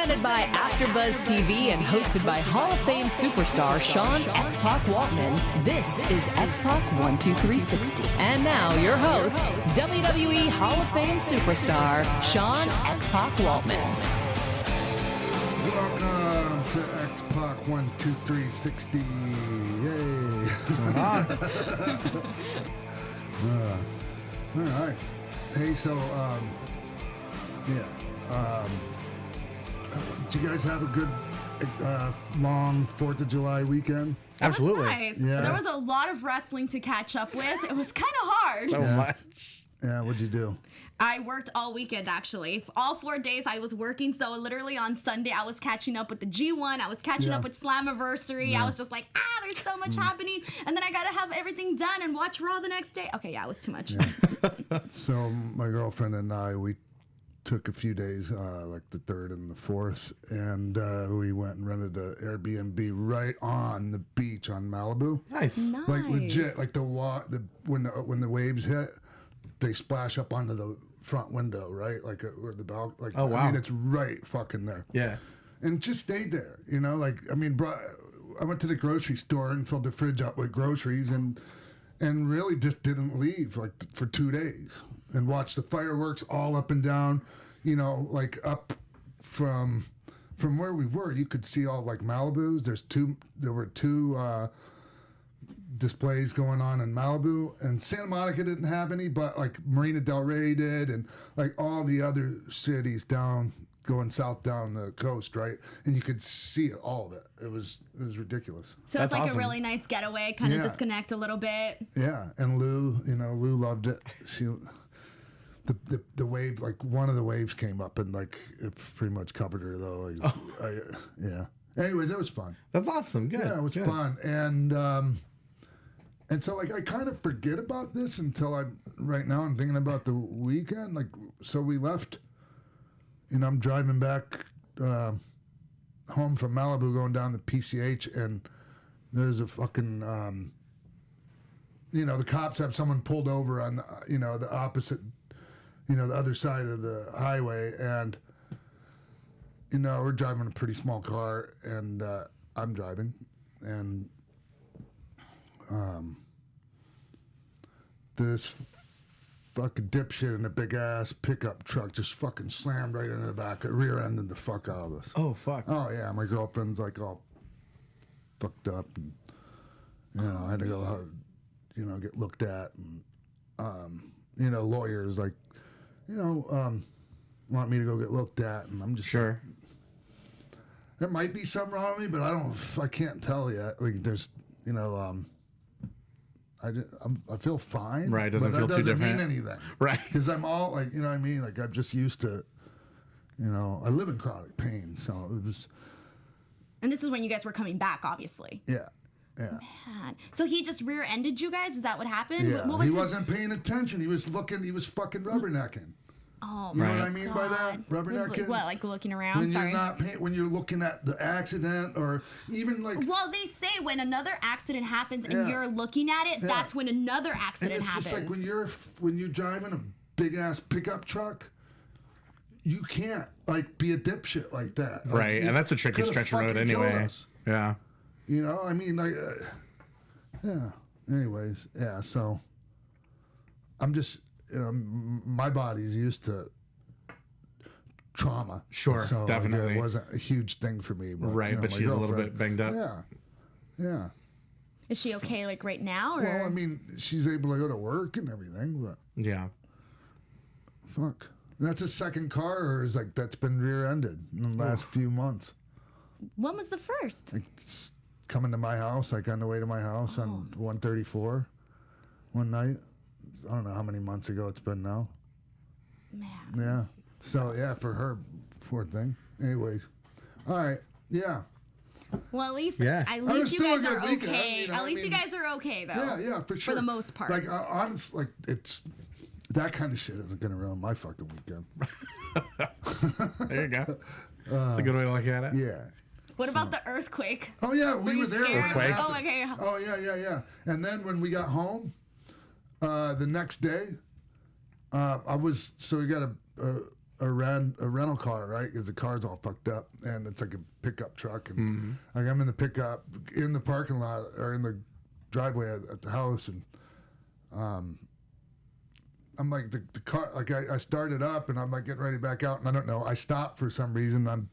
Presented by AfterBuzz TV and hosted by Hall of Fame superstar Sean X-Pac Waltman, this is X-Pac's 12360. And now your host, WWE Hall of Fame superstar Sean X-Pac Waltman. Welcome to X-Pac 12360. Yay! What's going on? All right. Hey, so did you guys have a good long 4th of July weekend? Absolutely. Nice. Yeah. There was a lot of wrestling to catch up with. It was kind of hard. So much. Yeah, what'd you do? I worked all weekend, actually. All 4 days I was working, so literally on Sunday I was catching up with the G1. I was catching up with Slammiversary. I was just like, there's so much happening. And then I got to have everything done and watch Raw the next day. Okay, it was too much. Yeah. So my girlfriend and I, we took a few days, like the 3rd and the 4th, and we went and rented an Airbnb right on the beach on Malibu. Nice. Like legit, like when the waves hit, they splash up onto the front window, right? Like or the balcony. Like, oh wow! I mean, it's right fucking there. Yeah. And just stayed there, you know. Like I mean, I went to the grocery store and filled the fridge up with groceries, and really just didn't leave like for 2 days, and watched the fireworks all up and down, you know, like up from where we were. You could see all like Malibus. There were two displays going on in Malibu, and Santa Monica didn't have any, but like Marina Del Rey did, and like all the other cities going south down the coast, right? And you could see it, all of it. It was ridiculous. So it's like awesome. A really nice getaway, kind of disconnect a little bit. Yeah, and Lou loved it. The wave, like one of the waves came up and like it pretty much covered her though. Yeah. Anyways, it was fun. That's awesome. Good. Yeah, it was fun, and so like I kind of forget about this until right now I'm thinking about the weekend. Like, so we left. You know, I'm driving back home from Malibu, going down the PCH, and there's a fucking, the cops have someone pulled over on, the opposite, the other side of the highway, and, we're driving a pretty small car, and I'm driving, and this fucking dipshit in a big ass pickup truck just fucking slammed right into the back, rear ended the fuck out of us. Oh fuck. Oh yeah, my girlfriend's like all fucked up, and I had to go, get looked at, and lawyers like, want me to go get looked at, and I'm just sure. There might be something wrong with me, but I can't tell yet. Like there's, I feel fine. Right, doesn't but feel that too doesn't different. mean anything. Right. Because I'm all like, you know what I mean? Like I'm just used to, I live in chronic pain, so it was. And this is when you guys were coming back, obviously. Yeah. Man. So he just rear-ended you guys? Is that what happened? Yeah. He wasn't paying attention. He was fucking rubbernecking. Oh, you know my what I mean by that? Rubbernecking? What, like looking around? When Sorry. you're not when you're looking at the accident, or even like. Well, they say when another accident happens and you're looking at it, that's when another accident happens. And it's just like when you're driving a big ass pickup truck, you can't like be a dipshit like that. Like, right, and that's a tricky stretch of road anyway. Yeah. You know, I mean, like, yeah. Anyways, yeah. So I'm just. My body's used to trauma. Sure, so definitely. It wasn't a huge thing for me. But, right, but she's a little bit banged up. Yeah. Is she okay, like, right now? Or? Well, I mean, she's able to go to work and everything, but... Yeah. Fuck. That's a second car, or is like that's been rear-ended in the last few months. When was the first? Like, it's coming to my house, like on the way to my house on 134 one night. I don't know how many months ago it's been now. Man. Yeah. So, yeah, for her, poor thing. Anyways. All right. Yeah. Well, at least you guys are weekend, okay. At least you guys are okay, though. Yeah, for sure. For the most part. Like, honestly, like, it's... That kind of shit isn't going to ruin my fucking weekend. There you go. That's a good way to look at it. Yeah. What about the earthquake? Oh, yeah, we were there. Earthquakes? Oh, okay. Oh, yeah. And then when we got home, the next day, we got a rental car, right? Because the car's all fucked up, and it's like a pickup truck, and like I'm in the pickup in the parking lot or in the driveway at the house, and I'm like the car, like I started up, and I'm like getting ready to back out, and I don't know, I stopped for some reason. I'm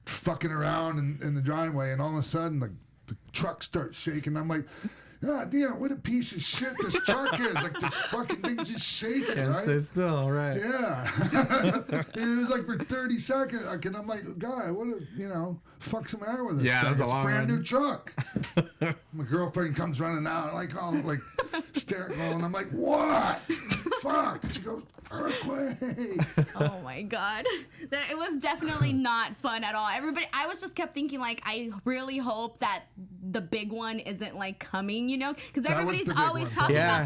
fucking around in the driveway, and all of a sudden the truck starts shaking. I'm like, God damn, what a piece of shit this truck is. Like, this fucking thing's just shaking, Can't right? stay still, right? Yeah. It was like for 30 seconds. Like, and I'm like, God, what a, fuck's the matter with this thing? that's a It's a long brand one. new truck. My girlfriend comes running out, like, all like staring, and I'm like, what? Fuck. She goes, earthquake. Oh my God. It was definitely not fun at all. I was just kept thinking, like, I really hope that the big one isn't like coming, because everybody's the big always one. talking Yeah. about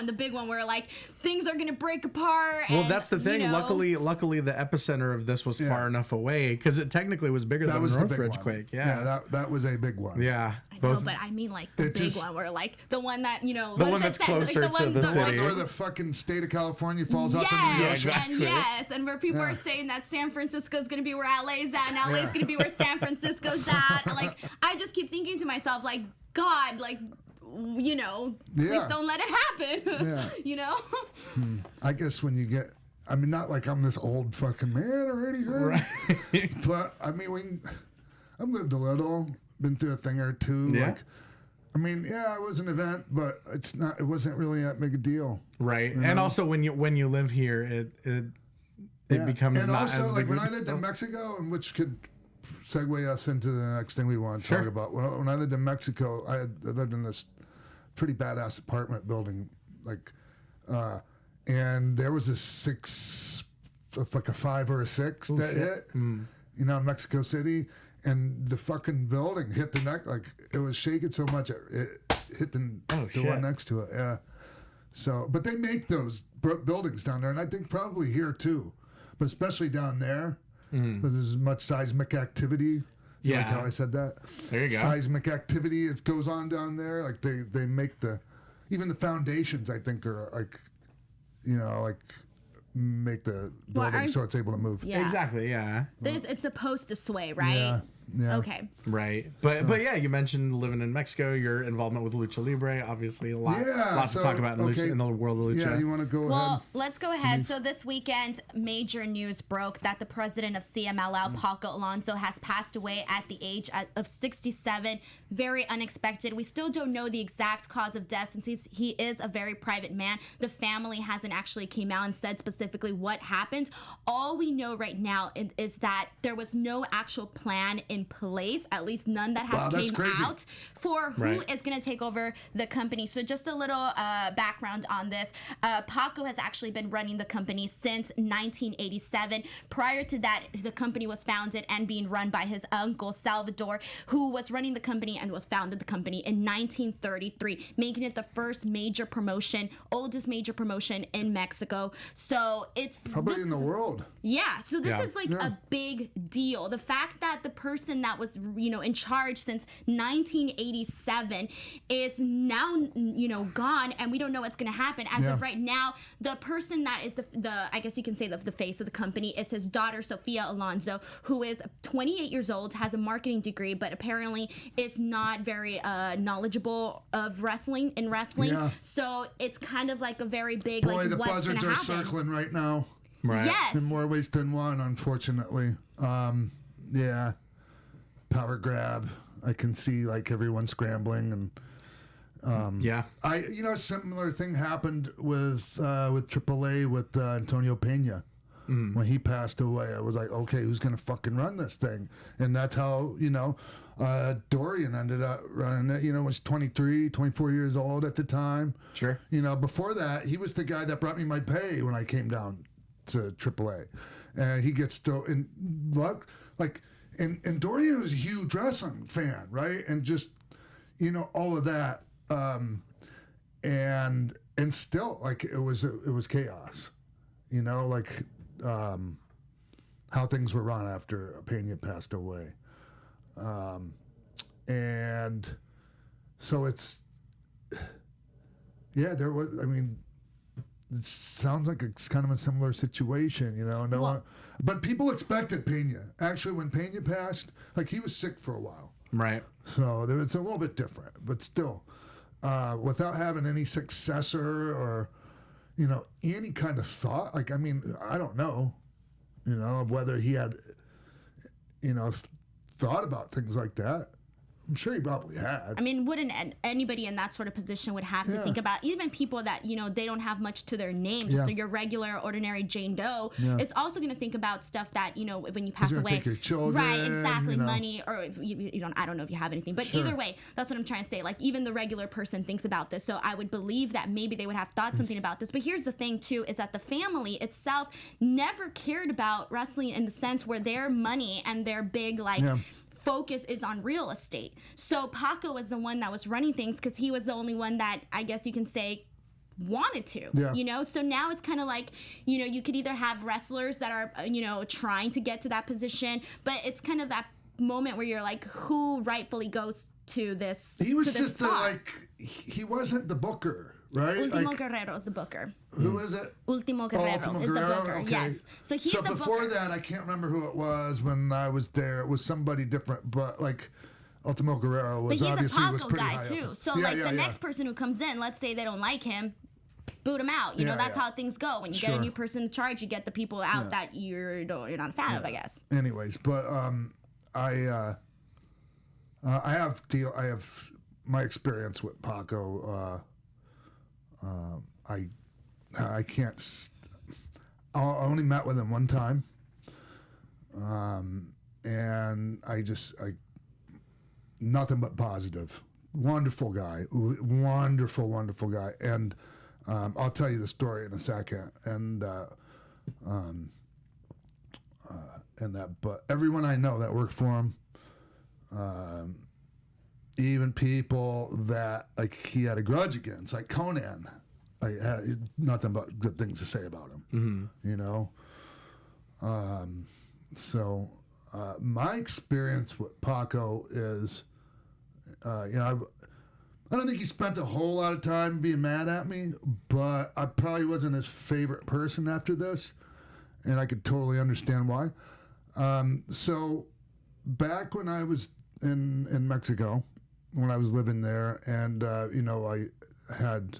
the big one where like things are going to break apart. Well, and, that's the thing. Luckily, the epicenter of this was far enough away because it technically was bigger That than was the the Northridge big one. quake. Yeah. That was a big one. Yeah. I know, but I mean like the It big just- one where like the one that, The what one is that's that? closer like, to the The city. one where the fucking state of California falls up into the Yes, ocean. exactly. and yes, and where people are Yeah. saying that San Francisco's gonna be where LA's at, and LA's gonna be where San Francisco's at. Like, I just keep thinking to myself, like, God, like, please Yeah. don't let it happen. Yeah. I guess when you get, I mean, not like I'm this old fucking man or anything, Right. but I mean, I've lived a little, been through a thing or two. Yeah. Like, I mean, yeah, it was an event, but it wasn't really that big a deal. Right. And also when you live here, it Yeah. becomes and not also as like big when of I a lived deal. in Mexico, and which could segue us into the next thing we want to Sure. talk about. When I lived in Mexico, I lived in this pretty badass apartment building, like, and there was like a 5 or a 6 that hit, in Mexico City, and the fucking building hit the neck, like it was shaking so much it hit the shit. one next to it. Yeah. So, but they make those buildings down there, and I think probably here too, but especially down there, where there's much seismic activity. You like Yeah. how I said that? There you go. Seismic activity, it goes on down there. Like they make even the foundations, I think, are like, make the building so it's able to move. Yeah. Exactly. Yeah. It's supposed to sway, right? Yeah. Yeah. Okay. Right. But yeah, you mentioned living in Mexico, your involvement with Lucha Libre, obviously lots to talk about in the world of Lucha. Yeah, you want to go ahead? Well, let's go ahead. So this weekend, major news broke that the president of CMLL, Paco Alonso, has passed away at the age of 67. Very unexpected. We still don't know the exact cause of death since he is a very private man. The family hasn't actually came out and said specifically what happened. All we know right now is that there was no actual plan in place, at least none that has that's came crazy. out for who is going to take over the company. So just a little background on this. Paco has actually been running the company since 1987. Prior to that, the company was founded and being run by his uncle, Salvador, who was running the company and was founded the company in 1933, making it the first major promotion, oldest major promotion in Mexico. So it's probably in the world. yeah, so this Yeah. is like a big deal. The fact that the person that was, in charge since 1987 is now, gone, and we don't know what's going to happen. As of right now, the person that is the I guess you can say the face of the company is his daughter, Sofia Alonso, who is 28 years old, has a marketing degree, but apparently is not very knowledgeable of wrestling. Yeah. So it's kind of like a very big, Boy, like, the what's going buzzards to are happen. circling right now. Right. Yes. In more ways than one, unfortunately. Yeah. Power grab. I can see like everyone scrambling, and Yeah. a similar thing happened with AAA with Antonio Pena. When he passed away, I was like, okay, who's gonna fucking run this thing? And that's how Dorian ended up running it. Was 23, 24 years old at the time. Sure. Before that, he was the guy that brought me my pay when I came down to AAA, and he gets to and luck like and Dorian was a huge wrestling fan, right? And just all of that, and still like it was chaos, like how things were run after Pena passed away, and so it's there was it sounds like it's kind of a similar situation, you know. But people expected Pena. Actually, when Pena passed, like he was sick for a while. Right. So it's a little bit different, but still, without having any successor or, you know, any kind of thought. Like, I mean, I don't know, you know, whether he had, you know, thought about things like that. I'm sure he probably had. I mean, wouldn't anybody in that sort of position would have to think about, even people that, you know, they don't have much to their name, just your regular, ordinary Jane Doe, is also going to think about stuff that, you know, when you pass away. Take your children. Right, exactly, you know. money, or if you don't, I don't know if you have anything. But either way, that's what I'm trying to say. Like, even the regular person thinks about this. So I would believe that maybe they would have thought something about this. But here's the thing, too, is that the family itself never cared about wrestling in the sense where their money and their big, like, focus is on real estate. So Paco was the one that was running things because he was the only one that, I guess you can say, wanted to, you know? So now it's kind of like, you know, you could either have wrestlers that are, you know, trying to get to that position, but it's kind of that moment where you're like, who rightfully goes to this? He was just he wasn't the booker, right? Ultimo Guerrero is the booker. Who is it? Ultimo Guerrero is the booker. Okay. Yes. So he's the booker. So before that, I can't remember who it was when I was there. It was somebody different, but like Ultimo Guerrero was obviously was pretty high too. Up. So like the next person who comes in, let's say they don't like him, boot him out. You know, that's how things go. When you get a new person in charge, you get the people out that you're not a fan of, I guess. Anyways, but I have my experience with Paco. I can't. I only met with him one time, and I nothing but positive. Wonderful guy, wonderful guy, and I'll tell you the story in a second. And but everyone I know that worked for him, even people that like he had a grudge against, like Conan. I had nothing but good things to say about him, you know. So my experience with Paco is, you know, I don't think he spent a whole lot of time being mad at me, but I probably wasn't his favorite person after this, and I could totally understand why. So back when I was in Mexico, when I was living there, and you know, I had.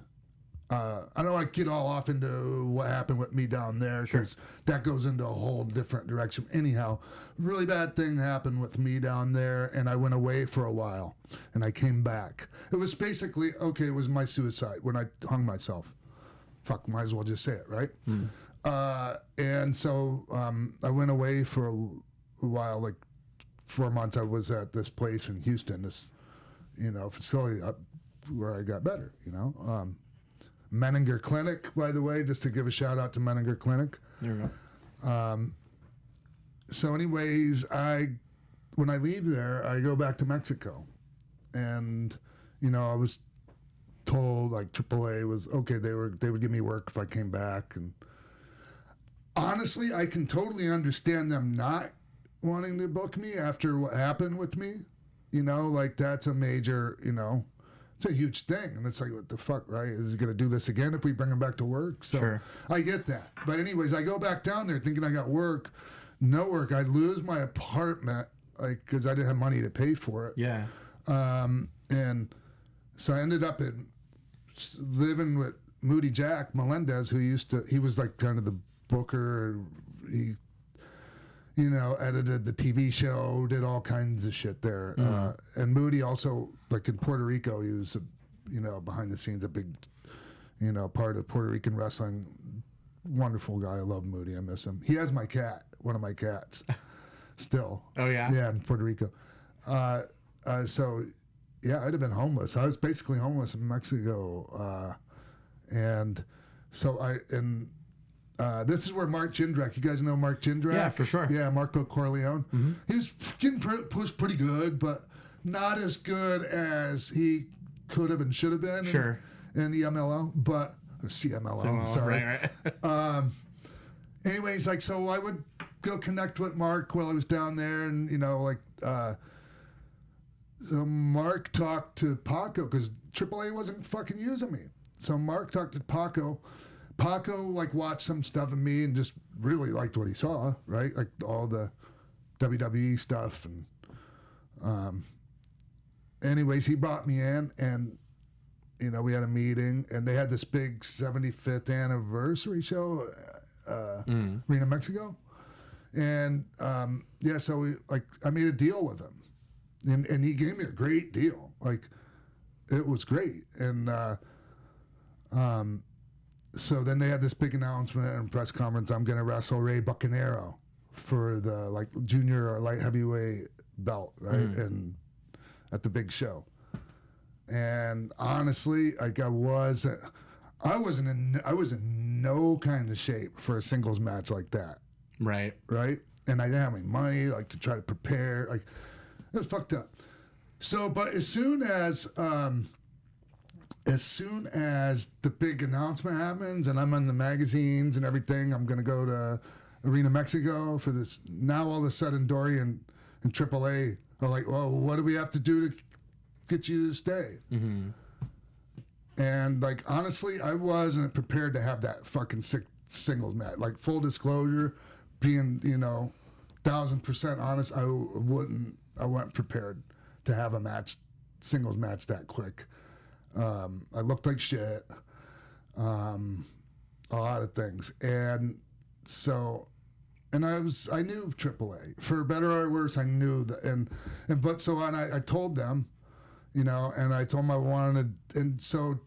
I don't want to get all off into what happened with me down there because that goes into a whole different direction. Anyhow, really bad thing happened with me down there, and I went away for a while, and I came back. It was basically, it was my suicide when I hung myself. Fuck, might as well just say it, right? And so I went away for a while, like 4 months. I was at this place in Houston, this, you know, facility where I got better, you know. Menninger Clinic, by the way, just to give a shout out to Menninger Clinic. There we go. So anyways, when I leave there, I go back to Mexico. And, you know, I was told like AAA was, okay, they would give me work if I came back. And honestly, I can totally understand them not wanting to book me after what happened with me. You know, like that's a major, you know, it's a huge thing, and it's like, what the fuck, right? Is he gonna do this again if we bring him back to work? So I get that, but anyways, I go back down there thinking I got work, no work. I lose my apartment, like, because I didn't have money to pay for it. Yeah. And so I ended up living with Moody Jack Melendez, who he was like kind of the booker. He, you know, edited the TV show, did all kinds of shit there. And Moody also, like in Puerto Rico, he was, you know, behind the scenes, a big, you know, part of Puerto Rican wrestling. Wonderful guy. I love Moody. I miss him. He has my cat, one of my cats, still. Oh, yeah? Yeah, in Puerto Rico. So, yeah, I'd have been homeless. I was basically homeless in Mexico. And so this is where Mark Jindrak, you guys know Mark Jindrak? Yeah, for sure. Yeah, Marco Corleone. He was getting pushed pretty good, but not as good as he could have and should have been in the MLO, but CMLO, sorry. Right. Anyways, like, so I would go connect with Mark while I was down there, and, you know, like, Mark talked to Paco, because AAA wasn't fucking using me. So Mark talked to Paco, Paco like watched some stuff of me and just really liked what he saw, right? Like all the WWE stuff, and anyways, he brought me in, and we had a meeting, and they had this big 75th anniversary show, Arena Mexico, and so I made a deal with him, and he gave me a great deal, like it was great, and so then they had this big announcement and press conference. I'm gonna wrestle Ray Bucanero for the like junior or light heavyweight belt, right? And at the big show. And honestly, like I was in no kind of shape for a singles match like that. Right. Right? And I didn't have any money like to try to prepare. Like it was fucked up. So, but as soon as the big announcement happens and I'm on the magazines and everything, I'm gonna go to Arena Mexico for this. Now all of a sudden, Dorian and AAA are like, well, what do we have to do to get you to stay? Mm-hmm. And like, honestly, I wasn't prepared to have that fucking singles match. Like, full disclosure, being, 1,000% honest, I wasn't prepared to have a singles match that quick. I looked like shit. A lot of things. And so, and I knew AAA, for better or worse. I knew that, and I told them, and I told them I wanted, and so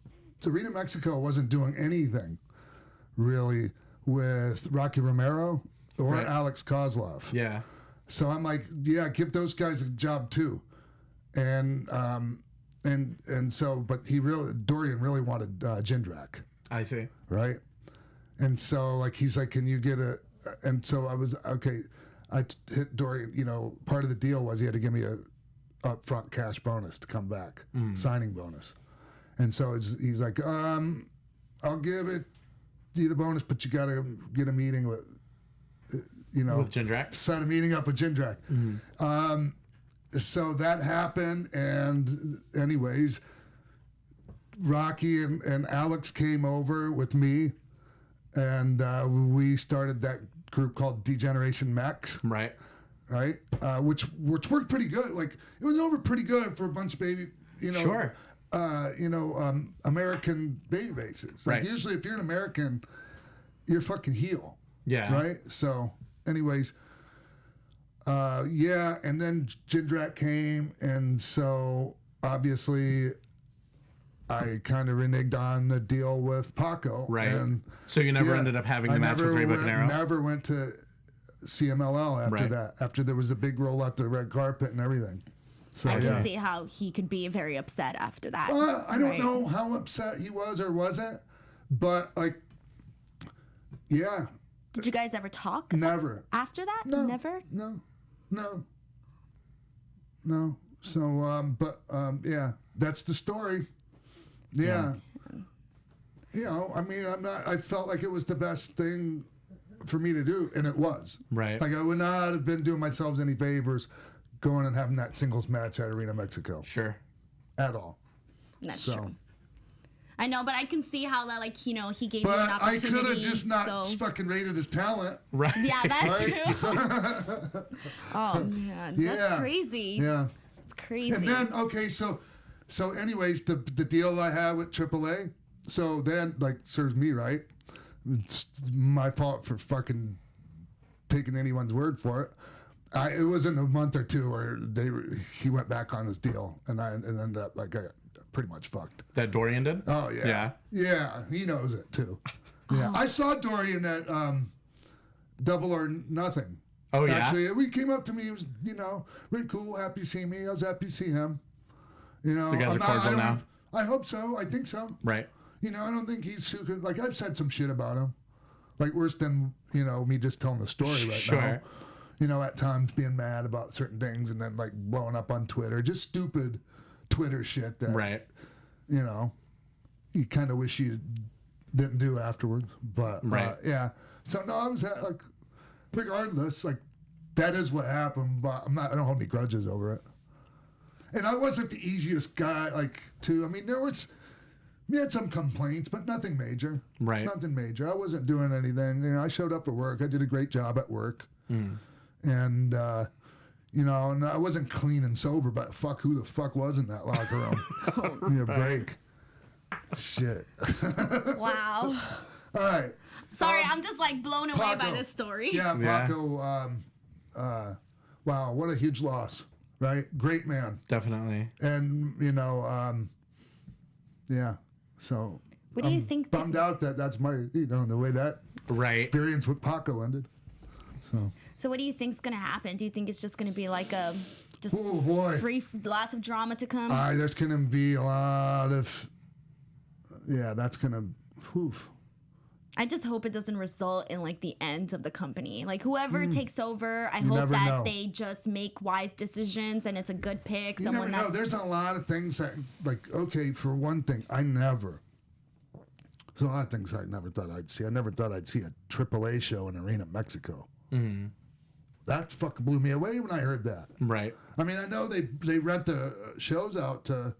Arena Mexico wasn't doing anything really with Rocky Romero or right. Alex Kozlov. Yeah. So I'm like, yeah, give those guys a job too, and so, but Dorian really wanted Jindrak. I see. Right. And so, like, he's like, can you get and so I was, okay, I hit Dorian, part of the deal was he had to give me a upfront cash bonus to come back, signing bonus. And so he's like, I'll give it you the bonus, but you got to get a meeting with, with Jindrak? Set a meeting up with Jindrak. Mm-hmm. So that happened, and anyways, Rocky and Alex came over with me, and we started that group called Degeneration Max. Right. Right. Which worked pretty good. Like, it was over pretty good for a bunch of baby, Sure. American baby faces. Like, right. Usually if you're an American, you're fucking heel. Yeah. Right. So anyways, and then Jindrak came, and so obviously I kind of reneged on the deal with Paco. Right. And so you never ended up having the match with Ray Bucanero? Never went to CMLL after that. After there was a big roll out the red carpet and everything. So, I can see how he could be very upset after that. I don't know how upset he was or wasn't, but like, yeah. Did you guys ever talk? Never. After that? No. Never? No. So, yeah, that's the story. Yeah. I mean, I felt like it was the best thing for me to do, and it was. Right. Like, I would not have been doing myself any favors going and having that singles match at Arena Mexico. Sure. At all. That's true. I know, but I can see how that, like, he gave you an But I opportunity. could have just not fucking rated his talent. Right. Yeah, that's Right? true. Oh, man. That's crazy. Yeah. It's crazy. And then, okay, so anyways, the deal I had with AAA, so then, like, serves me right. It's my fault for fucking taking anyone's word for it. It wasn't a month or two where he went back on his deal, and I ended up, like, I got pretty much fucked. That Dorian did? Oh, yeah. Yeah. Yeah, he knows it, too. Yeah. I saw Dorian at Double or Nothing. Oh, yeah? Actually, he came up to me. He was, really cool, happy to see me. I was happy to see him. You guys are cordial now? I hope so. I think so. Right. I don't think he's too good. Like, I've said some shit about him. Like, worse than, me just telling the story right now. At times being mad about certain things and then, like, blowing up on Twitter. Just stupid Twitter shit that, right. You kind of wish you didn't do afterwards. But, right. Yeah. So, no, I was, like, regardless, like, that is what happened, but I don't hold any grudges over it. And I wasn't the easiest guy, like, I mean, there was We had some complaints, but nothing major. Right. Nothing major. I wasn't doing anything. You know, I showed up for work. I did a great job at work. And, you know, and I wasn't clean and sober, but fuck, who the fuck was in that locker room? Give me a break. Shit. Wow. All right. Sorry, I'm just like blown away by this story. Yeah, Paco. Wow, what a huge loss, right? Great man. Definitely. And, you know, yeah. So What do you think? Bummed out that that's my, you know, the way that experience with Paco ended. So what do you think's gonna happen? Do you think it's just gonna be like a just lots of drama to come? There's gonna be a lot of, that's gonna, I just hope it doesn't result in like the end of the company. Like whoever takes over, I hope that they just make wise decisions and it's a good pick. You never know. There's a lot of things that, like, okay, for one thing, there's a lot of things I never thought I'd see. I never thought I'd see a AAA show in Arena, Mexico. That fucking blew me away when I heard that. Right. I mean, I know they rent the shows out to,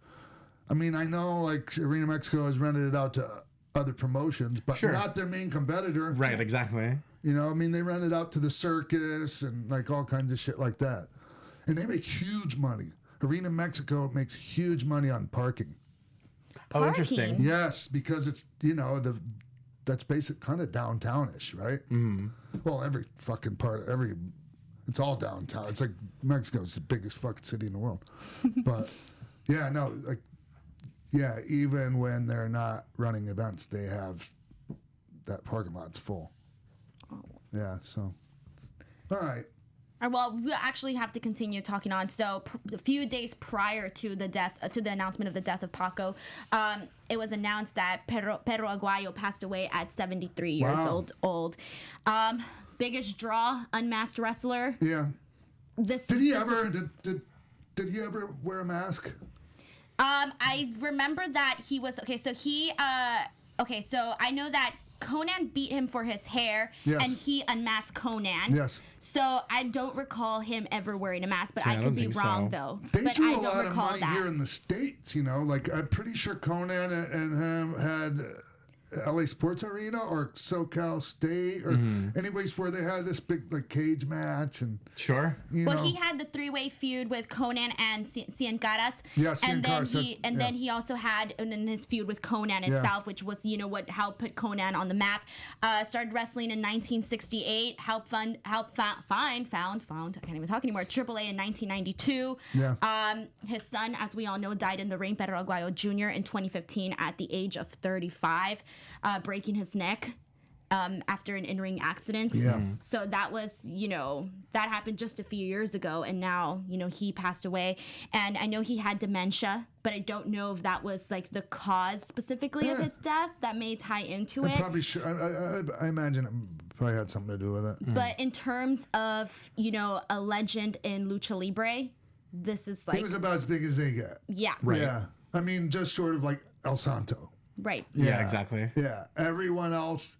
I mean, I know like Arena Mexico has rented it out to other promotions, but not their main competitor. Right, exactly. You know, I mean, they rent it out to the circus and like all kinds of shit like that. And they make huge money. Arena Mexico makes huge money on parking. Oh, interesting. Yes, because it's, you know, that's basic kind of downtownish, right? Well, every fucking it's all downtown. It's like Mexico's the biggest fucking city in the world. But yeah, no, like, yeah, even when they're not running events, they have that parking lot's full. Yeah, so. All right. Well, we actually have to continue talking on. So, a few days prior to the announcement of the death of Paco, it was announced that Pedro Aguayo passed away at 73 years old. Biggest draw, unmasked wrestler. Yeah. Did he ever wear a mask? I remember that he was so I know that Conan beat him for his hair, and he unmasked Conan. Yes. So I don't recall him ever wearing a mask, but I could be wrong though. They but drew I a don't lot of recall money that. here in the States, you know. Like I'm pretty sure Conan and him had LA Sports Arena or SoCal State or anyways where they had this big like cage match and you know. He had the three-way feud with Conan and Cien Caras. Yeah, then he also had in his feud with Conan itself, which was what helped put Conan on the map. Started wrestling in 1968. Helped found I can't even talk anymore. AAA in 1992. Yeah. His son, as we all know, died in the ring. Pedro Aguayo Jr. in 2015 at the age of 35. Breaking his neck after an in-ring accident. Yeah. So that was, that happened just a few years ago, and now, he passed away. And I know he had dementia, but I don't know if that was like the cause specifically of his death. That may tie into it. Probably should. I imagine it probably had something to do with it. But in terms of, a legend in Lucha Libre, this is like... He was about as big as they get. Yeah. Right. Yeah. I mean, just short of like El Santo. Right. Yeah, exactly. Yeah. Everyone else,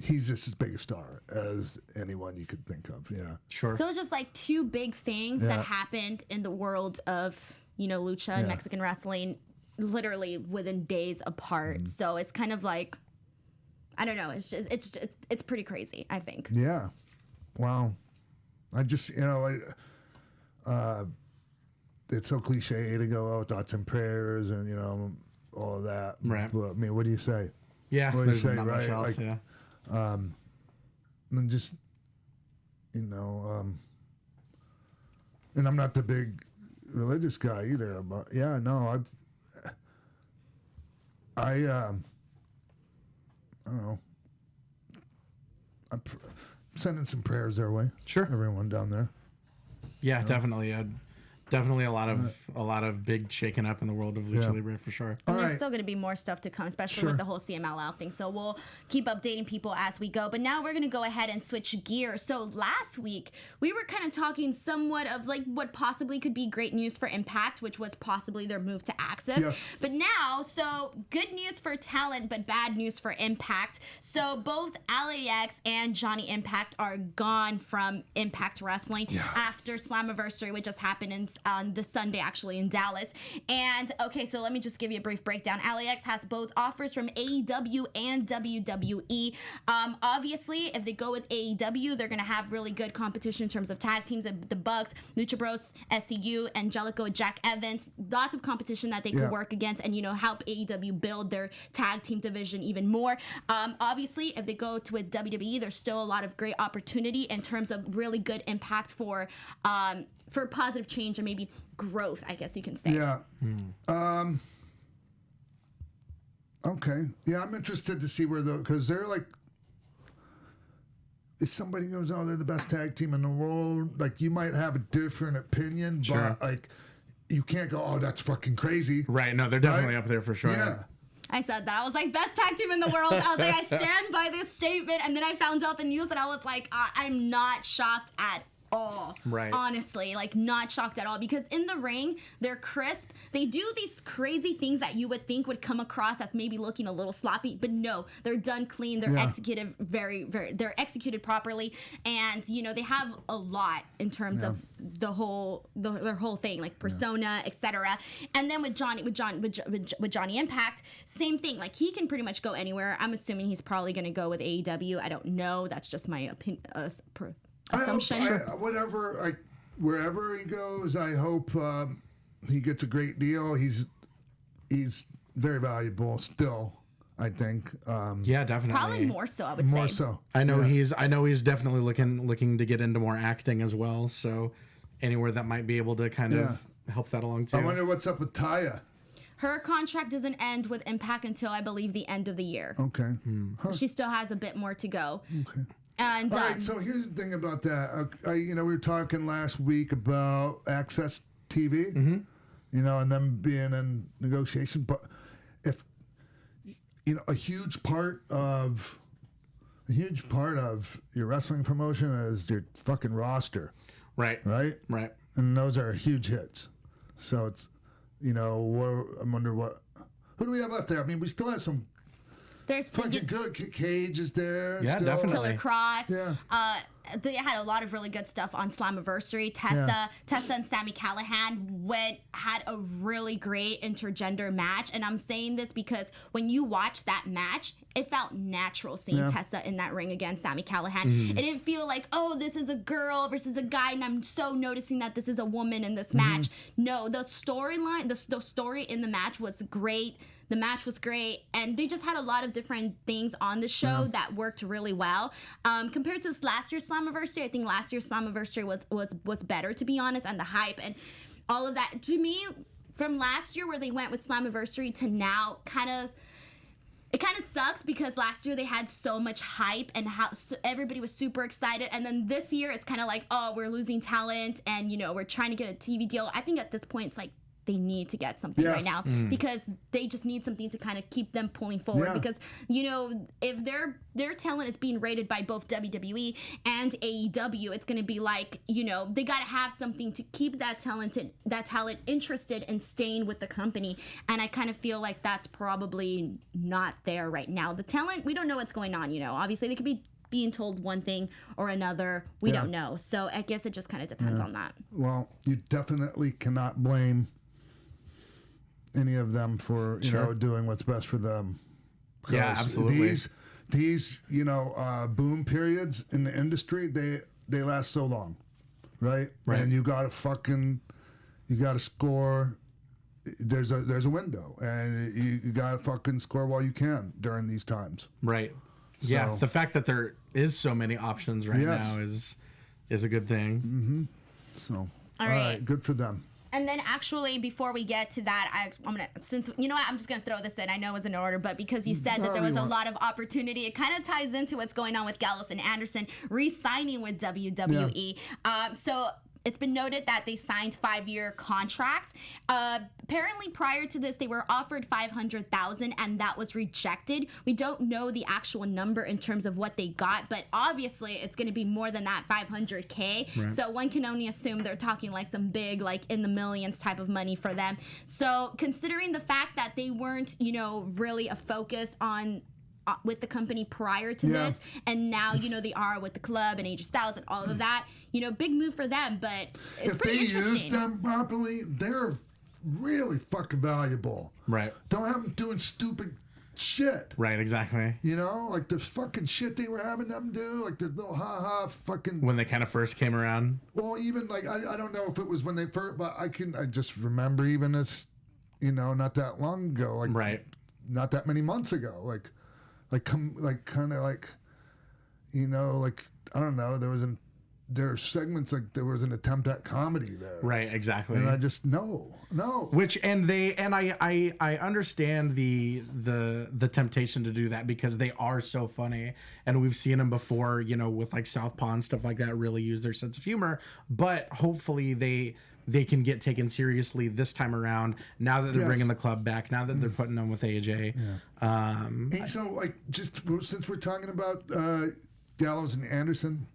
he's just as big a star as anyone you could think of. Yeah. Sure. So it's just like two big things that happened in the world of, lucha and Mexican wrestling literally within days apart. So it's kind of like, I don't know. It's pretty crazy, I think. Yeah. Wow. I just, it's so cliche to go, thoughts and prayers and, all of that. Right. But, I mean, what do you say? Yeah. What do you say, not right? much else, like, and then just, and I'm not the big religious guy either, but yeah, no, I don't know. I'm sending some prayers their way. Sure. Everyone down there. Yeah, definitely. Definitely a lot of big shaking up in the world of Lucha Libre for sure. And there's still going to be more stuff to come, especially with the whole CMLL thing. So we'll keep updating people as we go. But now we're going to go ahead and switch gears. So last week, we were kind of talking somewhat of like what possibly could be great news for Impact, which was possibly their move to Access. Yes. But now, so good news for talent, but bad news for Impact. So both LAX and Johnny Impact are gone from Impact Wrestling after Slammiversary, which just happened in on this Sunday, actually, in Dallas. And, okay, so let me just give you a brief breakdown. LAX has both offers from AEW and WWE. Obviously, if they go with AEW, they're going to have really good competition in terms of tag teams. The Bucks, Lucha Bros, SCU, Angelico, Jack Evans. Lots of competition that they could work against and, help AEW build their tag team division even more. Obviously, if they go to a WWE, there's still a lot of great opportunity in terms of really good impact for positive change or maybe growth, I guess you can say. Yeah. Okay. Yeah, I'm interested to see where because they're like, if somebody goes, oh, they're the best tag team in the world, like you might have a different opinion, but like you can't go, oh, that's fucking crazy. Right. No, they're definitely up there for sure. Yeah. I said that. I was like, best tag team in the world. I was like, I stand by this statement. And then I found out the news and I was like, I'm not shocked at all. Right. Honestly, like not shocked at all, because in the ring, they're crisp. They do these crazy things that you would think would come across as maybe looking a little sloppy, but no, they're done clean. They're executed they're executed properly. And, they have a lot in terms of their whole thing, like persona, etc. And then with Johnny Impact, same thing. Like he can pretty much go anywhere. I'm assuming he's probably going to go with AEW. I don't know. That's just my opinion. Assumption. Wherever he goes, I hope he gets a great deal. He's very valuable still, I think. Yeah, definitely. Probably more so, I would say. More so. I know he's definitely looking to get into more acting as well. So anywhere that might be able to kind of help that along too. I wonder what's up with Taya. Her contract doesn't end with Impact until I believe the end of the year. Okay. Huh. She still has a bit more to go. Okay. And, all right, so here's the thing about that. We were talking last week about Access TV, and them being in negotiation. But if a huge part of your wrestling promotion is your fucking roster, right, and those are huge hits. So it's I wonder who do we have left there? I mean, we still have some. There's fucking good. Cage is there. Yeah, still. definitely. Killer Cross. Yeah. They had a lot of really good stuff on Slammiversary. Tessa and Sami Callihan had a really great intergender match, and I'm saying this because when you watch that match, it felt natural seeing Tessa in that ring against Sami Callihan. It didn't feel like, oh, this is a girl versus a guy, and I'm so noticing that this is a woman in this match. No, the storyline, the story in the match was great. The match was great, and they just had a lot of different things on the show that worked really well. Compared to last year's Slammiversary, I think last year's Slammiversary was better, to be honest, and the hype and all of that. To me, from last year where they went with Slammiversary to now, it kind of sucks because last year they had so much hype and everybody was super excited. And then this year it's kind of like, oh, we're losing talent and, we're trying to get a TV deal. I think at this point it's like they need to get something right now because they just need something to kind of keep them pulling forward because, if their talent is being rated by both WWE and AEW, it's going to be like, they got to have something to keep that talent interested in staying with the company. And I kind of feel like that's probably not there right now. The talent, we don't know what's going on, obviously they could be being told one thing or another. We don't know. So I guess it just kind of depends on that. Well, you definitely cannot blame any of them for doing what's best for them. Yeah, absolutely. These boom periods in the industry, they last so long, right? And you gotta score. There's a window, and you gotta fucking score while you can during these times. Right. So, yeah. The fact that there is so many options now is a good thing. So all right, good for them. And then actually, before we get to that, I'm just gonna throw this in. I know it was in order, but because you said that there was a lot of opportunity, it kind of ties into what's going on with Gallows and Anderson re-signing with WWE. So it's been noted that they signed 5-year contracts. Apparently, prior to this, they were offered $500,000, and that was rejected. We don't know the actual number in terms of what they got, but obviously, it's going to be more than that $500K. Right. So one can only assume they're talking like some big, like in the millions type of money for them. So considering the fact that they weren't, really a focus on with the company prior to this, and now they are with the club and AJ Styles and all of that. Big move for them, but it's if pretty they interesting. use them properly, they're really fucking valuable. Right. Don't have them doing stupid shit. Right, exactly. Like the fucking shit they were having them do, like the little ha-ha fucking... When they kind of first came around. Well, even like, I don't know if it was when they first, but I just remember even as, not that long ago, like... Right. Not that many months ago, like kind of like, I don't know, there are segments like there was an attempt at comedy there. Right, exactly. And I just no. Which I understand the temptation to do that because they are so funny, and we've seen them before, with like Southpaw and stuff like that, really use their sense of humor. But hopefully they can get taken seriously this time around. Now that they're bringing the club back, now that they're putting them with AJ. Yeah. Hey, so like just since we're talking about Gallows and Anderson.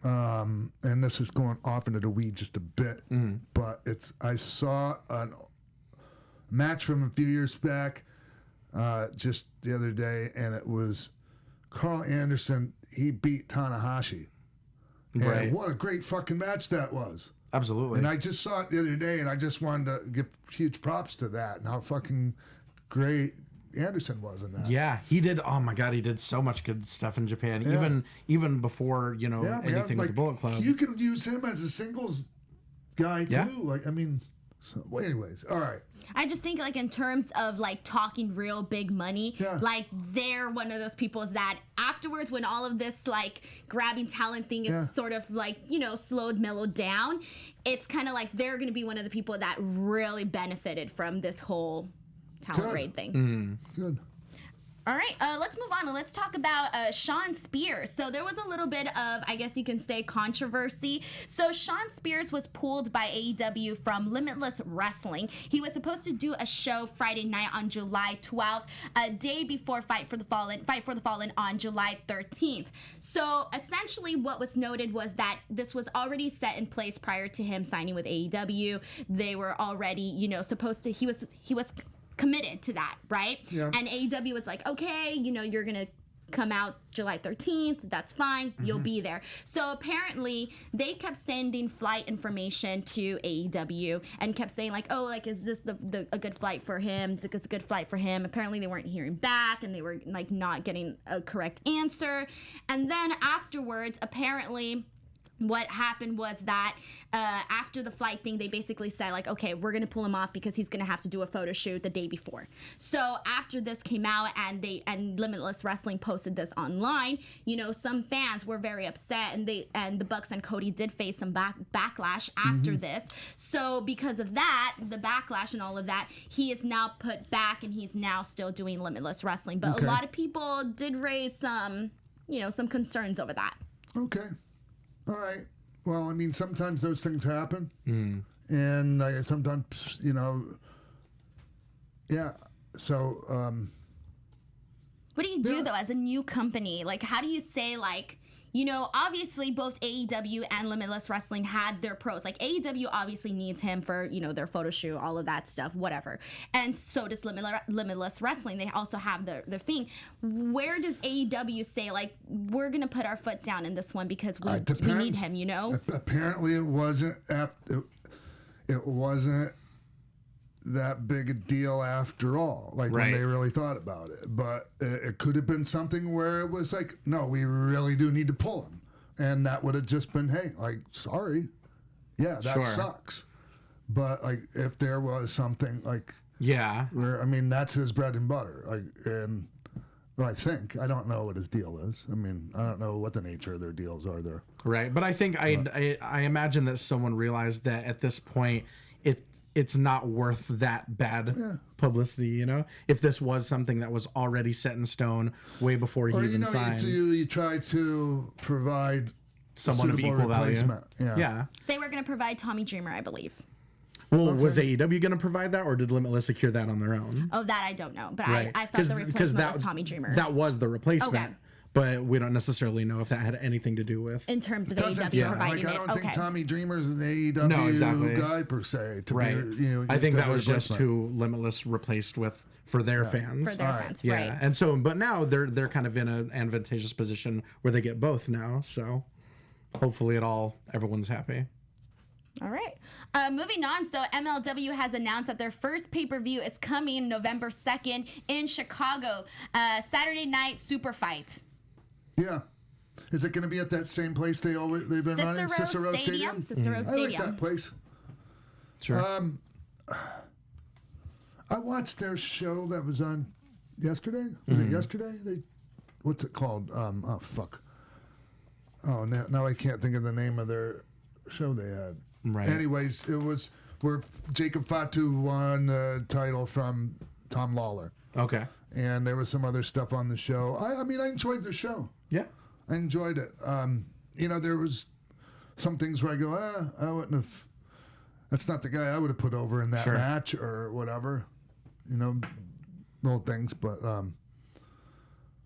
And this is going off into the weed just a bit, but I saw a match from a few years back just the other day, and it was Carl Anderson. He beat Tanahashi. Right. And what a great fucking match that was. Absolutely. And I just saw it the other day, and I just wanted to give huge props to that and how fucking great Anderson was in that. Yeah, he did. Oh my God, he did so much good stuff in Japan, even before anything with the Bullet Club. You can use him as a singles guy too. Anyways, all right. I just think like in terms of like talking real big money, like they're one of those people that afterwards, when all of this like grabbing talent thing is sort of like slowed, mellowed down, it's kind of like they're going to be one of the people that really benefited from this whole talent raid thing. Good. All right, let's move on and let's talk about Shawn Spears. So there was a little bit of, I guess you can say, controversy. So Shawn Spears was pulled by AEW from Limitless Wrestling. He was supposed to do a show Friday night on July 12th, a day before Fight for the Fallen on July 13th. So essentially what was noted was that this was already set in place prior to him signing with AEW. They were already, supposed to, he was committed to that, right? Yeah. And AEW was like, okay, you're gonna come out July 13th, that's fine, you'll be there. So apparently they kept sending flight information to AEW and kept saying like, oh, like, is this a good flight for him? Is this a good flight for him? Apparently they weren't hearing back and they were like not getting a correct answer. And then afterwards, apparently what happened was that after the flight thing, they basically said like, okay, we're gonna pull him off because he's gonna have to do a photo shoot the day before. So after this came out and Limitless Wrestling posted this online, some fans were very upset, and the Bucks and Cody did face some backlash after this. So because of that, the backlash and all of that, he is now put back and he's now still doing Limitless Wrestling. But a lot of people did raise some concerns over that. Okay. All right. Well, I mean, sometimes those things happen, and sometimes, yeah. So, what do you do though as a new company? Like, how do you say like, obviously both AEW and Limitless Wrestling had their pros. Like AEW obviously needs him for, their photo shoot, all of that stuff, whatever. And so does Limitless Wrestling. They also have their thing. Where does AEW say like, we're going to put our foot down in this one because we need him, Apparently it wasn't that big a deal after all, like when they really thought about it. But it could have been something where it was like, no, we really do need to pull him. And that would have just been, hey, like, sorry. Yeah, that sucks. But like, if there was something like, where, I mean, that's his bread and butter. Like, and I think, I don't know what his deal is. I mean, I don't know what the nature of their deals are there. Right. But I think I imagine that someone realized that at this point, it's not worth that bad publicity, if this was something that was already set in stone way before he even signed. You try to provide someone of equal value. Yeah. They were going to provide Tommy Dreamer, I believe. Well, was AEW going to provide that, or did Limitless secure that on their own? Oh, that I don't know. But I thought the replacement was Tommy Dreamer. That was the replacement. Okay. but we don't necessarily know if that had anything to do with. In terms of Doesn't AEW sound providing like I don't it. think Okay. Tommy Dreamer's an AEW No, exactly. guy per se. To Right. be, I think that was just replacement. who Limitless replaced with for their fans. For their fans, Yeah, right. and so, but now they're kind of in an advantageous position where they get both now. So hopefully everyone's happy. All right. Moving on. So MLW has announced that their first pay-per-view is coming November 2nd in Chicago. Saturday night super fight. Yeah. Is it going to be at that same place they've been running? Cicero Stadium. Cicero I like Stadium. that place. Sure. I watched their show that was on yesterday. Was it yesterday? What's it called? Oh, fuck. Oh, now I can't think of the name of their show they had. Right. Anyways, it was where Jacob Fatu won the title from Tom Lawler. Okay. And there was some other stuff on the show. I mean, I enjoyed the show. Yeah. I enjoyed it. There was some things where I go, I wouldn't have. That's not the guy I would have put over in that match or whatever. Little things. But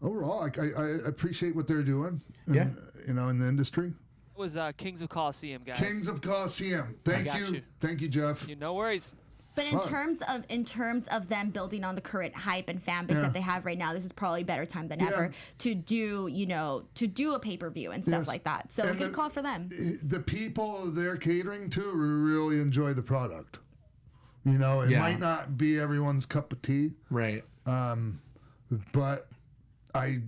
overall, I appreciate what they're doing. In the industry. Was Kings of Colosseum, guys. Kings of Colosseum. Thank you, Jeff. No worries. But in terms of them building on the current hype and fan base that they have right now, this is probably a better time than ever to do a pay-per-view and stuff like that. So a good call for them. The people they're catering to really enjoy the product. It might not be everyone's cup of tea. Right. But I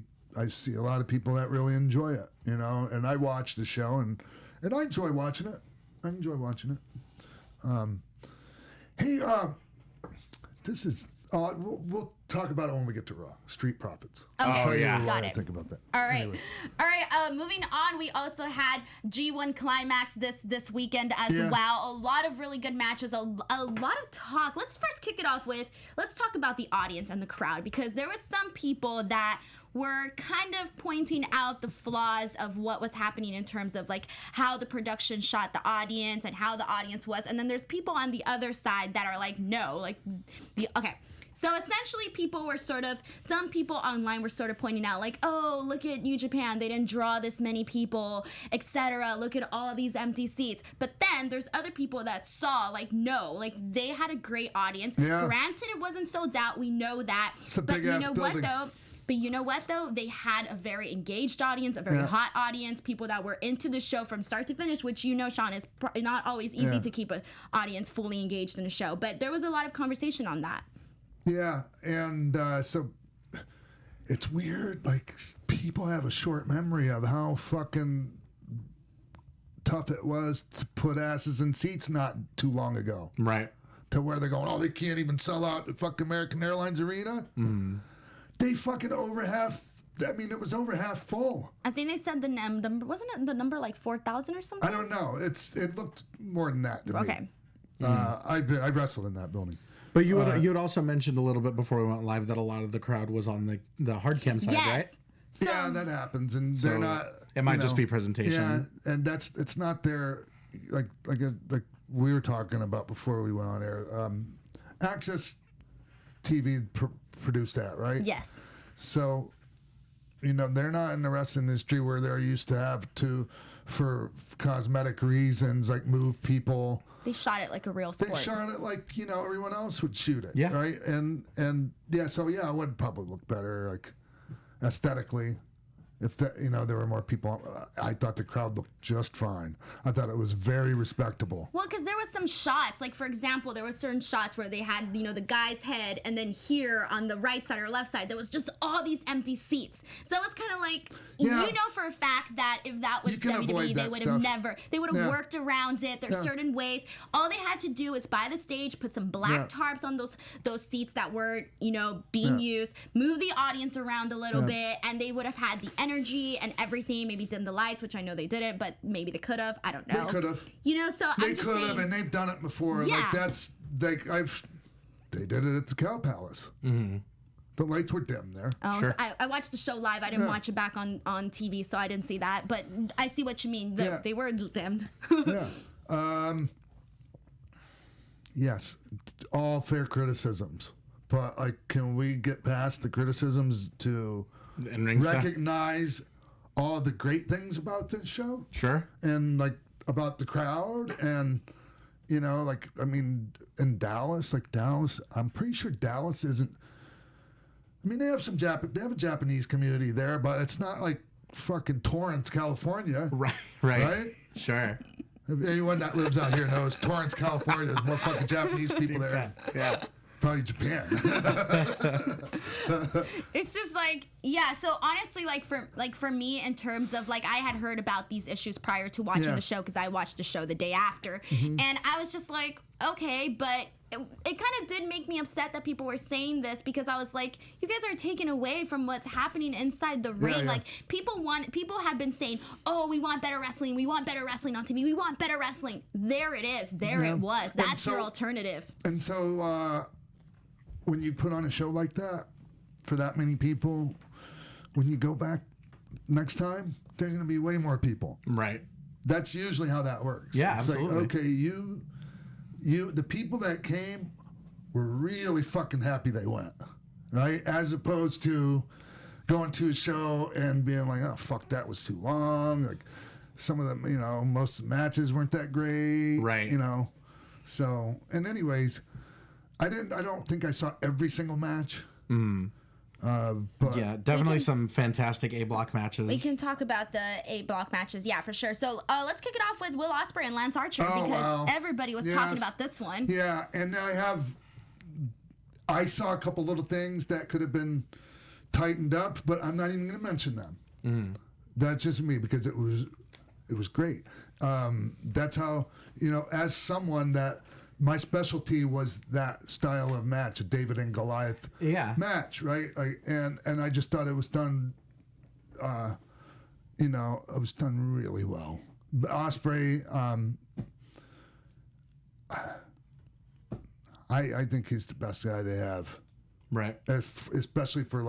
see a lot of people that really enjoy it, and I watch the show and I enjoy watching it. Hey, this is we'll talk about it when we get to Raw. Street Profits. Okay. I'll tell you Got what I it. think about that. All right. Anyway. All right. Moving on, we also had G1 Climax this weekend as well. A lot of really good matches, a lot of talk. Let's first kick it off with, let's talk about the audience and the crowd, because there was some people that were kind of pointing out the flaws of what was happening in terms of like how the production shot the audience and how the audience was. And then there's people on the other side that are like, no, like, okay. So essentially some people online were sort of pointing out like, oh, look at New Japan, they didn't draw this many people, etc. Look at all these empty seats. But then there's other people that saw like, no, like they had a great audience. Yeah. Granted, it wasn't sold out. We know that. It's a but big you ass know building. what though? But you know what, though? They had a very engaged audience, a very hot audience, people that were into the show from start to finish, which Sean, is not always easy to keep an audience fully engaged in a show. But there was a lot of conversation on that. Yeah, and so it's weird. Like, people have a short memory of how fucking tough it was to put asses in seats not too long ago. Right. To where they're going, oh, they can't even sell out the fucking American Airlines Arena? Mm. They fucking it was over half full. I think they said the number, wasn't it the number like 4,000 or something? I don't know. It looked more than that to Okay. me. I wrestled in that building. But you had also mentioned a little bit before we went live that a lot of the crowd was on the hard cam side, right? So, Yeah, that happens, and they're not. It might just be presentation. Yeah, and it's not their like we were talking about before we went on air. Access TV produced that, right? Yes. So, they're not in the wrestling industry where they're used to have to, for cosmetic reasons, like move people. They shot it like a real sport. They shot it like everyone else would shoot it. Yeah. Right. And yeah. So yeah, it would probably look better, like aesthetically, if there were more people. I thought the crowd looked just fine. I thought it was very respectable. Well, because there was some shots, like for example, there were certain shots where they had, the guy's head, and then here on the right side or left side, there was just all these empty seats. So it was kind of like, for a fact that if that was WWE, they would have worked around it. There's certain ways. All they had to do is buy the stage, put some black tarps on those seats that weren't, being used, move the audience around a little bit, and they would have had the energy and everything. Maybe dim the lights, which I know they didn't, but maybe they could have. I don't know. They could have. So they could have, and they've done it before. Yeah. Like that's like they did it at the Cow Palace. Mm-hmm. The lights were dim there. Oh, Sure. so I watched the show live. I didn't watch it back on TV, so I didn't see that. But I see what you mean. They were dimmed. Yeah. Yes, all fair criticisms, but can we get past the criticisms to In-ring stuff. recognize all the great things about this show. Sure. And like about the crowd and like I mean in Dallas, I'm pretty sure Dallas isn't. I mean they have they have a Japanese community there, but it's not like fucking Torrance, California. Right. Sure. Anyone that lives out here knows Torrance, California. There's more fucking Japanese people there. Yeah. Probably Japan. It's just like, yeah. So honestly, for me, in terms of like, I had heard about these issues prior to watching the show because I watched the show the day after, and I was just like, okay, but it kind of did make me upset that people were saying this because I was like, you guys are taking away from what's happening inside the ring. Yeah. Like people have been saying, oh, we want better wrestling on TV, we want better wrestling. There it is. It was. That's your alternative. And so when you put on a show like that for that many people, when you go back next time, there's going to be way more people. Right. That's usually how that works. Yeah, it's absolutely. like, okay, the people that came were really fucking happy they went, right? As opposed to going to a show and being like, oh, fuck, that was too long. Like some of them, most of the matches weren't that great. Right. So, and anyways, I don't think I saw every single match. But Yeah, definitely some fantastic A-block matches. We can talk about the 8-block matches, yeah, for sure. So let's kick it off with Will Osprey and Lance Archer because everybody was talking about this one. Yeah, and I saw a couple little things that could have been tightened up, but I'm not even going to mention them. That's just me because it was great. That's how, as someone that my specialty was that style of match, a David and Goliath match, right? And I just thought it was done, it was done really well. Osprey, I think he's the best guy they have. Right. Especially for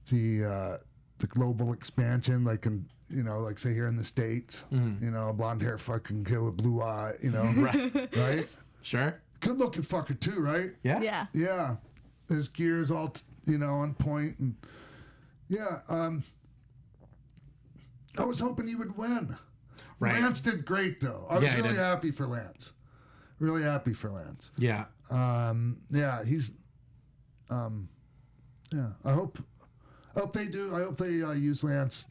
the global expansion, like like say here in the States, a blonde hair fucking kid with blue eye, right? Sure. Good looking fucker too, right? Yeah. Yeah. Yeah. His gear's all, on point. And yeah. I was hoping he would win. Right. Lance did great though. I was really happy for Lance. Really happy for Lance. Yeah. Yeah, he's, yeah, I hope they do. I hope they use Lance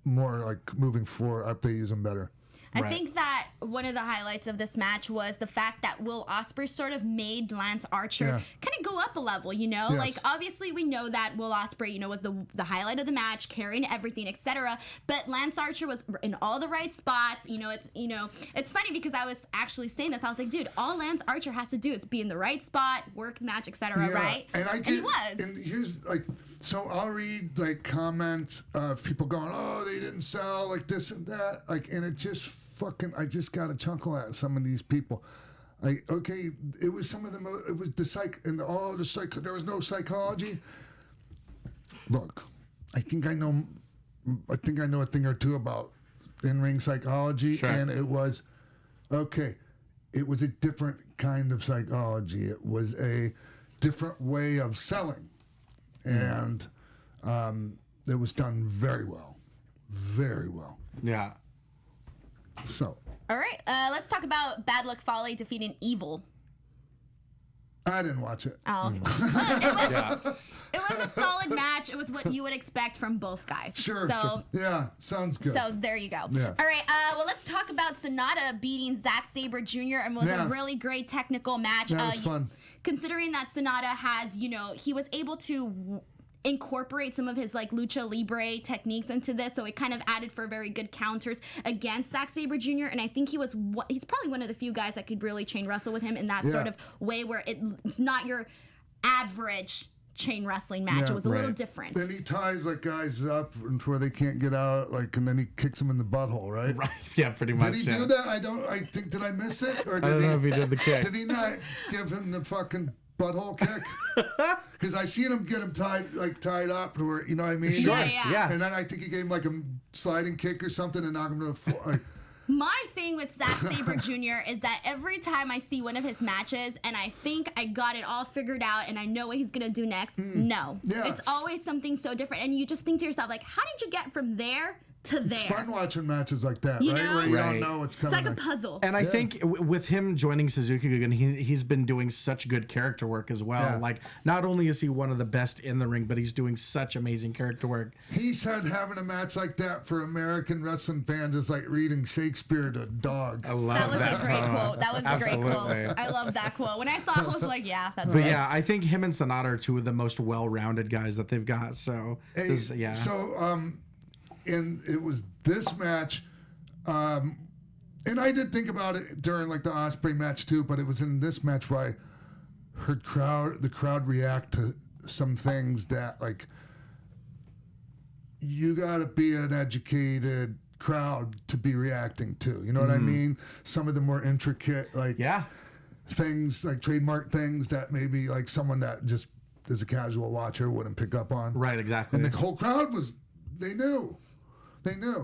more, like moving forward. I hope they use him better. I think that one of the highlights of this match was the fact that Will Osprey sort of made Lance Archer kind of go up a level, Yes. Like, obviously, we know that Will Osprey, was the highlight of the match, carrying everything, etc. But Lance Archer was in all the right spots. It's funny because I was actually saying this. I was like, dude, all Lance Archer has to do is be in the right spot, work the match, etc. Right? And he was. And here's, so I'll read, comments of people going, oh, they didn't sell, this and that. And it just I just got to chuckle at some of these people. Okay, it was some of them, it was there was no psychology. Look, I think I know a thing or two about in-ring psychology, sure. And it was, it was a different kind of psychology. It was a different way of selling. And it was done very well. Very well. Yeah. So. All right, let's talk about Bad Luck Fale defeating Evil. I didn't watch it. Oh. It was a solid match. It was what you would expect from both guys. Sure. So, yeah, sounds good. So there you go. Yeah. All right. Well, let's talk about Sonata beating Zack Sabre Jr. and was a really great technical match. That was fun. Considering that Sonata has, he was able to incorporate some of his lucha libre techniques into this, so it kind of added for very good counters against Zack Sabre Jr. And I think he's probably one of the few guys that could really chain wrestle with him in that sort of way where it's not your average chain wrestling match. It was a little different. Then he ties guys up where they can't get out, and then he kicks them in the butthole, right? Right. Yeah, pretty much. Did he do that? Did I miss it? Or did I don't know if he did the kick. Did he not give him the fucking butthole kick? Because I seen him get him tied up to where, you know what I mean? Sure. Yeah. And then I think he gave him a sliding kick or something and knocked him to the floor. My thing with Zack Sabre Jr. is that every time I see one of his matches and I think I got it all figured out and I know what he's going to do next, no. Yes. It's always something so different. And you just think to yourself, like, how did you get from there to there? It's fun watching matches like that, You right? know? Where you Right. don't know what's It's coming like a next. puzzle. And I think with him joining Suzuki Gun, he's been doing such good character work as well. Yeah. Like, not only is he one of the best in the ring, but he's doing such amazing character work. He said having a match like that for American wrestling fans is like reading Shakespeare to a dog. I love That was that a great quote. That was a great Absolutely. quote. I love that quote. When I saw it, I was like, yeah, that's But it. yeah, I think him and Sonata are two of the most well-rounded guys that they've got. So, yeah. So, and it was this match, and I did think about it during like the Osprey match too, but it was in this match where I heard the crowd react to some things that like you got to be an educated crowd to be reacting to. You know what I mean? Some of the more intricate like yeah. things, like trademark things that maybe like someone that just is a casual watcher wouldn't pick up on. Right, exactly. And the whole crowd they knew.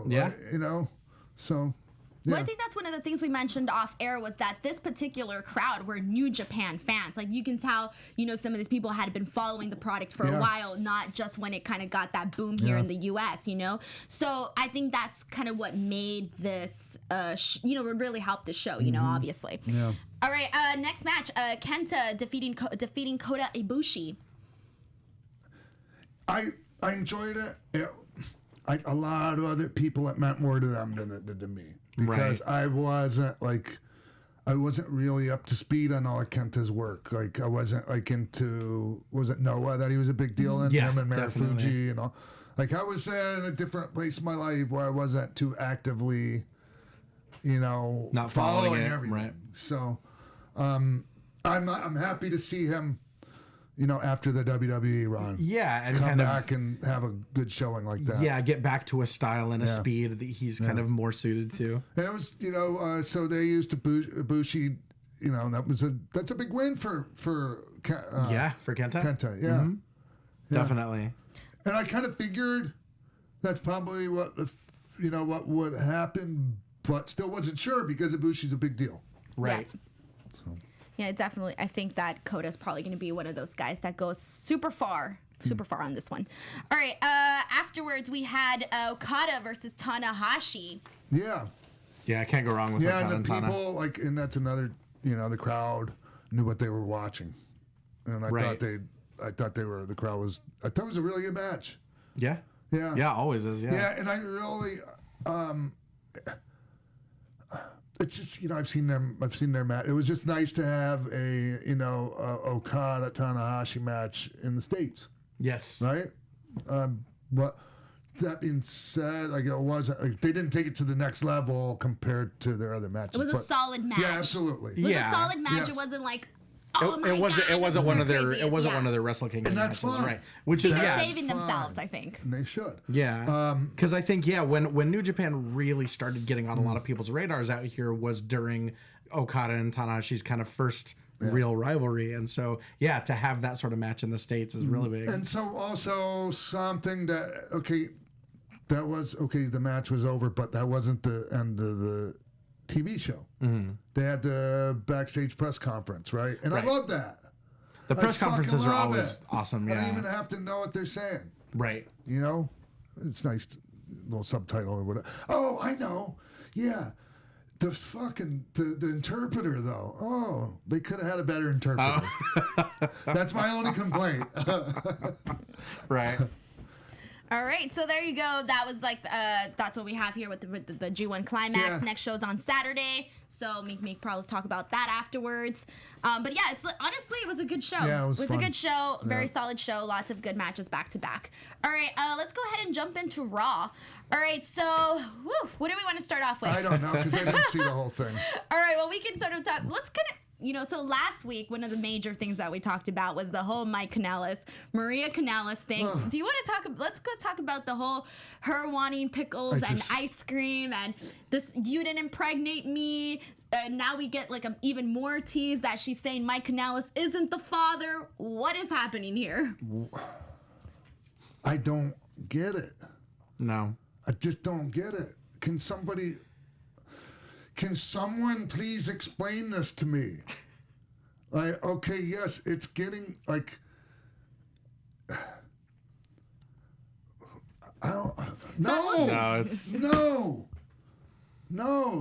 Yeah. Like, you know, so. Yeah. Well, I think that's one of the things we mentioned off air was that this particular crowd were New Japan fans. Like, you can tell, some of these people had been following the product for a while, not just when it kind of got that boom here in the U.S., So I think that's kind of what made this, would really help the show, obviously. Yeah. All right, next match, Kenta defeating Kota Ibushi. I enjoyed it. A lot of other people, it meant more to them than it did to me. Because I wasn't really up to speed on all of Kenta's work. Like, I wasn't like into, was it Noah that he was a big deal in? Yeah, him and definitely. Marufuji and all. Like, I was in a different place in my life where I wasn't too actively, Not following it, everything. right. So, I'm happy to see him, after the WWE run. Yeah, and Come kind back of and have a good showing like that. yeah, get back to a style and a speed that he's kind of more suited to. And it was, so they used Ibushi, that's a big win for For Kenta. Kenta, yeah. Definitely. And I kind of figured that's probably what what would happen, but still wasn't sure because Ibushi's a big deal. Right. Yeah, definitely. I think that Kota's probably going to be one of those guys that goes super far on this one. All right. Afterwards, we had Okada versus Tanahashi. Yeah. Yeah, I can't go wrong with Yeah, Okada and the Tana. people, and that's another, the crowd knew what they were watching. And I thought the crowd was, I thought it was a really good match. Yeah. Yeah. Yeah, always is. Yeah. Yeah, and I really, it's just I've seen their match. It was just nice to have a Okada Tanahashi match in the States, Yes. right? But that being said, like it wasn't like they didn't take it to the next level compared to their other matches. It was a solid match. Yeah, absolutely. It was Yeah. a solid match. Yes. It wasn't like, It wasn't one of their Wrestle Kingdom And that's matches, fine. right? Which is They're yeah. saving themselves, I think. And they should. Yeah, because I think when New Japan really started getting on a lot of people's radars out here was during Okada and Tanahashi's kind of first real rivalry, and so to have that sort of match in the States is really big. And so also something that the match was over, but that wasn't the end of the TV show. Mm-hmm. They had the backstage press conference, right? And Right. I love that. The press fucking conferences are love always it. awesome. I Yeah, don't even have to know what they're saying. right. It's nice, little subtitle or whatever. Oh, I know. Yeah. The fucking the interpreter though. Oh, they could have had a better interpreter. That's my only complaint. Right. All right, so there you go. That was like that's what we have here with the G1 Climax. Yeah. Next show's on Saturday, so we probably talk about that afterwards. But yeah, honestly it was a good show. Yeah, it was a fun. good show, very solid show, lots of good matches back to back. All right, let's go ahead and jump into Raw. All right, so what do we want to start off with? I don't know because I didn't see the whole thing. All right, well we can sort of talk. Let's kind of. So last week, one of the major things that we talked about was the whole Mike Kanellis, Maria Kanellis thing. Do you want to talk? Let's go talk about the whole her wanting pickles and ice cream and this. You didn't impregnate me. And now we get like even more tease that she's saying Mike Kanellis isn't the father. What is happening here? I don't get it. No. I just don't get it. Can somebody? can someone please explain this to me? Like, okay, yes, it's getting like. I don't. No, it's no.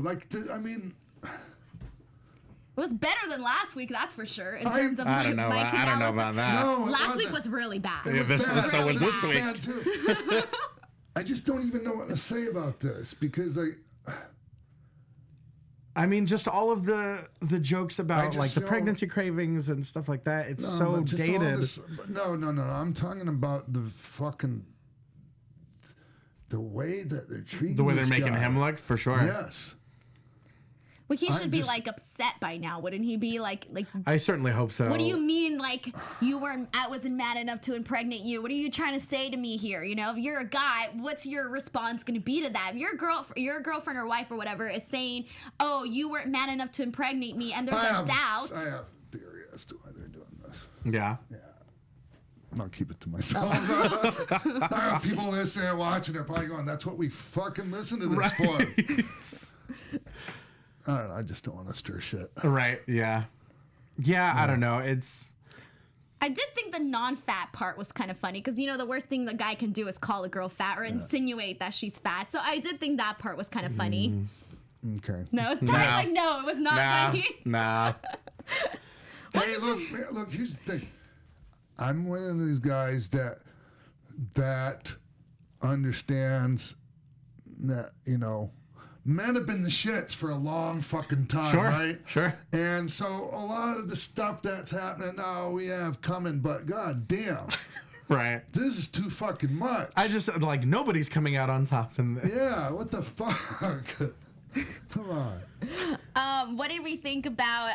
Like, I mean. It was better than last week, that's for sure. In terms of I don't know. I don't know about that. No, last week was really bad. Yeah, so was this week. Bad too. I just don't even know what to say about this because I mean, just all of the jokes about like the feel, pregnancy cravings and stuff like that. It's so dated. No. I'm talking about the fucking the way that they're treating. The way they're this making guy. him look, for sure. Yes. Well, he should be like upset by now, wouldn't he be? Like I certainly hope so. what do you mean? Like I wasn't mad enough to impregnate you? What are you trying to say to me here? You know, if you're a guy, what's your response going to be to that? If your girlfriend or wife or whatever is saying, "Oh, you weren't mad enough to impregnate me," and there's a doubt. I have a theory as to why they're doing this. Yeah. I'll keep it to myself. I have people listening and watching. They're probably going, "That's what we fucking listen to this for." I don't know. I just don't want to stir shit. Right. Yeah. Yeah. I don't know. I did think the non-fat part was kind of funny because, you know, the worst thing the guy can do is call a girl fat or insinuate that she's fat. So I did think that part was kind of funny. Okay. No, it's like, no, it was not funny. Nah. Hey, look. Here's the thing. I'm one of these guys that understands that, you know, men have been the shits for a long fucking time, right? Sure. And so a lot of the stuff that's happening now we have coming, but god damn. Right. This is too fucking much. I just, like, nobody's coming out on top in this. Yeah, what the fuck? Come on. What did we think about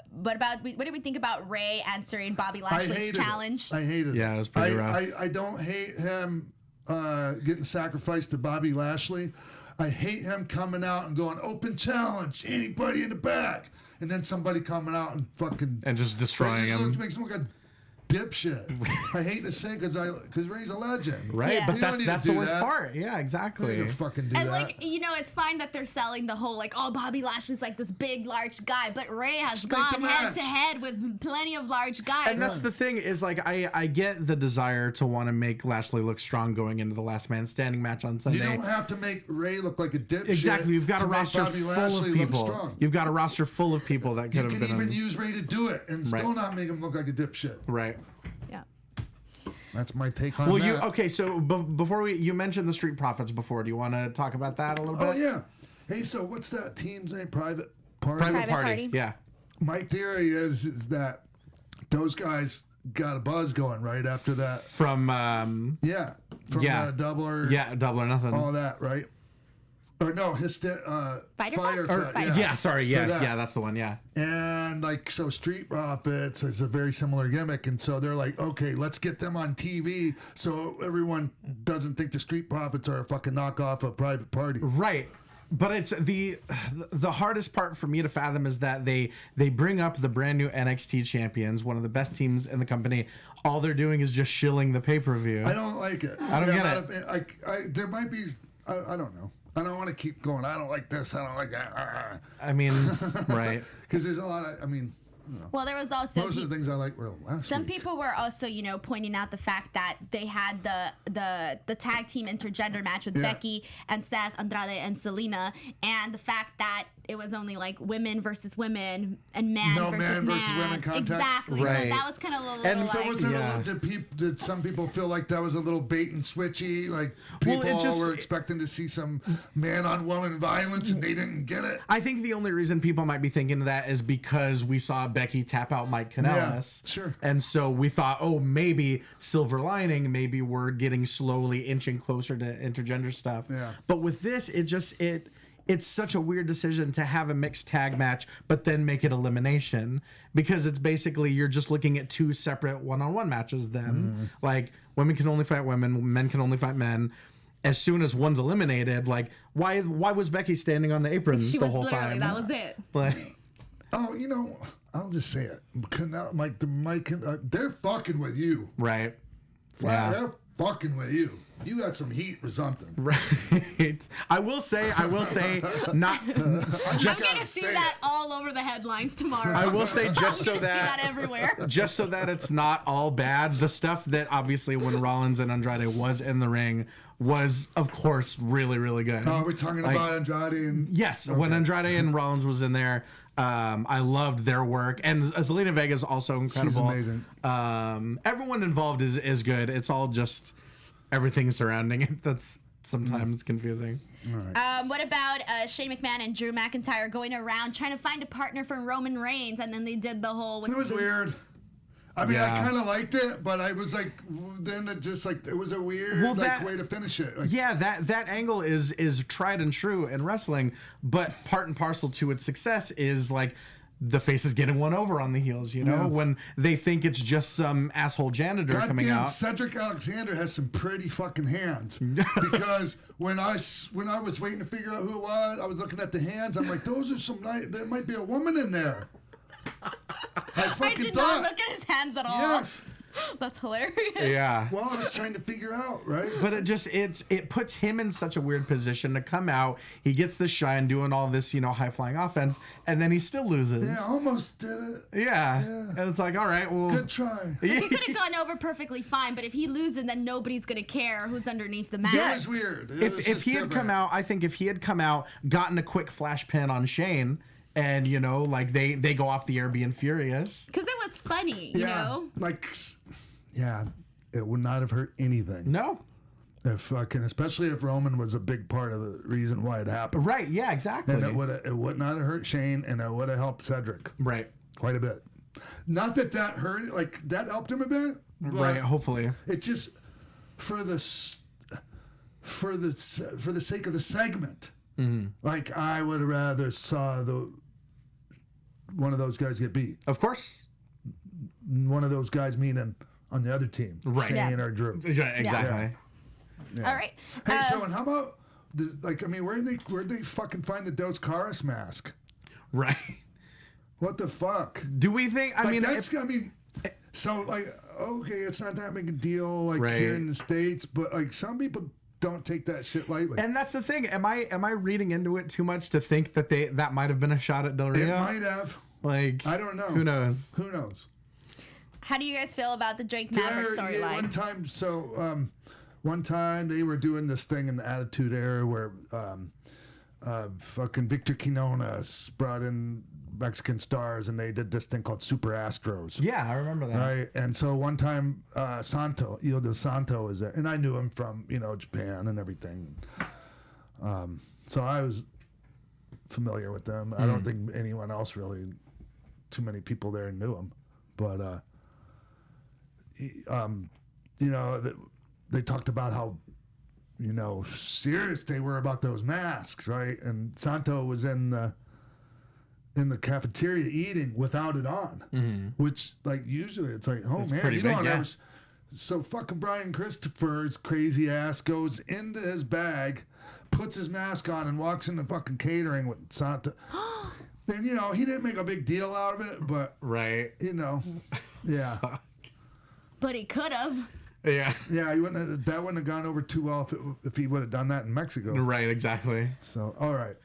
what did we think about Ray answering Bobby Lashley's challenge? I hated it. Yeah, it was pretty rough. I don't hate him getting sacrificed to Bobby Lashley. I hate him coming out and going, open challenge, anybody in the back. And then somebody coming out and fucking... And just destroying him. Makes him look like a dipshit. I hate to say because Ray's a legend. Right, Yeah. but You don't need that's to the do worst that. part. Yeah, exactly. You don't need to fucking do And that. like, you know, it's fine that they're selling the whole like, oh, Bobby Lashley's like this big, large guy, but Ray has Just make the gone head match. to head with plenty of large guys. And that's the thing is, like, I get the desire to want to make Lashley look strong going into the Last Man Standing match on Sunday. You don't have to make Ray look like a dipshit. Exactly, you've got a to make roster Bobby full Lashley of look people. strong. You've got a roster full of people that could You have can been even on. use Ray to do it and Right. still not make him look like a dipshit. Right. yeah. That's my take on Well, that. so before you mentioned the Street Profits before. Do you want to talk about that a little bit? Oh, yeah. Hey, so what's that team's name? Private Party? Private Party. Party. Yeah. My theory is that those guys got a buzz going right after that. From Yeah. From Yeah. the Double or Double or Nothing. all that, right? Or no, Fighter Fire. Buzz? Fight, yeah, sorry. For Yeah, that. yeah, that's the one. Yeah. And like, so Street Profits is a very similar gimmick. And so they're like, okay, let's get them on TV so everyone doesn't think the Street Profits are a fucking knockoff of Private Party. Right. But it's the hardest part for me to fathom is that they bring up the brand new NXT champions, one of the best teams in the company. All they're doing is just shilling the pay-per-view. I don't like it. I don't get it. There might be, I don't know. I don't want to keep going. I don't like this. I don't like that. I mean, right. Because there's a lot of, I mean, I don't know. Well, there was also Most of the things I like were last some week. people were also, you know, pointing out the fact that they had the tag team intergender match with Yeah. Becky and Seth, Andrade and Selena, and the fact that it was only like women versus women and man No versus man versus women contact. Exactly. Right. So that was kind of a little And So like, was it Yeah. a little, did some people feel like that was a little bait and switchy? Like Well, people it just- were expecting to see some man on woman violence and they didn't get it? I think the only reason people might be thinking of that is because we saw Becky tap out Mike Kanellis. Yeah, sure. And so we thought, oh, maybe silver lining, maybe we're getting slowly inching closer to intergender stuff. Yeah. But with this, it's such a weird decision to have a mixed tag match, but then make it elimination, because it's basically you're just looking at two separate one-on-one matches then. Like, women can only fight women, men can only fight men. As soon as one's eliminated, like, why was Becky standing on the apron she the was whole literally time? that was it. Like, Oh, you know, I'll just say it. Mike, they're fucking with you. right. Flat, Yeah. They're fucking with you. you got some heat or something. Right. I will say, not I'm just. gonna see that all over the headlines tomorrow. I will say just so see that that everywhere. just so that it's not all bad. The stuff that obviously when Rollins and Andrade was in the ring was, of course, really, really good. Oh, we're talking about Andrade and... Yes, when Andrade and Rollins was in there, I loved their work. And Zelina Vega is also incredible. She's amazing. Everyone involved is good. It's all just everything surrounding it that's sometimes confusing. What about Shane McMahon and Drew McIntyre going around trying to find a partner for Roman Reigns, and then they did the whole... It was weird. I mean, I kind of liked it, but I was like, then it just like, it was a weird way to finish it. Like, yeah, that angle is tried and true in wrestling, but part and parcel to its success is like the faces getting one over on the heels, you know, when they think it's just some asshole janitor coming out. Cedric Alexander has some pretty fucking hands, because when I was waiting to figure out who it was, I was looking at the hands. I'm like, those are some there might be a woman in there. I did not look at his hands at all. Yes. That's hilarious. Yeah. Well, I was trying to figure out, right? But it puts him in such a weird position to come out. He gets the shine doing all this, high flying offense, and then he still loses. Yeah, almost did it. Yeah. And it's like, all right, well, good try. He could have gone over perfectly fine, but if he loses, then nobody's gonna care who's underneath the mat. Yeah, it was weird. If he had come out, I think if he had come out, gotten a quick flash pin on Shane, and they go off the air being furious. Because it was funny, you know? It would not have hurt anything. No. Especially if Roman was a big part of the reason why it happened. Right, yeah, exactly. And it would not have hurt Shane, and it would have helped Cedric. Right. Quite a bit. Not that hurt it, like that helped him a bit. Right, hopefully. It just for the sake of the segment. Mm-hmm. Like I would have rather saw one of those guys get beat. Of course. One of those guys meaning on the other team. Right. Shane or Drew. Yeah, exactly. Yeah. All right. Hey, and how about where'd they fucking find the Dos Caras mask? Right. What the fuck? Do we think? Okay, it's not that big a deal here in the States, but some people don't take that shit lightly. And that's the thing. Am I reading into it too much to think that that might have been a shot at Del Rio? It might have. I don't know. Who knows? Who knows? How do you guys feel about the Drake Maverick storyline? One time they were doing this thing in the Attitude Era where fucking Victor Quinones brought in Mexican stars, and they did this thing called Super Astros. Yeah, I remember that. Right, and so one time Santo, Il del Santo was there, and I knew him from Japan and everything. So I was familiar with them. I don't think anyone else really, too many people there knew him, but they talked about how serious they were about those masks, right? And Santo was in the cafeteria eating without it on, which usually it's like, oh, it's man, you don't ever. So fucking Brian Christopher's crazy ass goes into his bag, puts his mask on, and walks into fucking catering with Santo. And he didn't make a big deal out of it, but yeah. But he could have. Yeah. Yeah, that wouldn't have gone over too well if he would have done that in Mexico. Right, exactly. So, all right.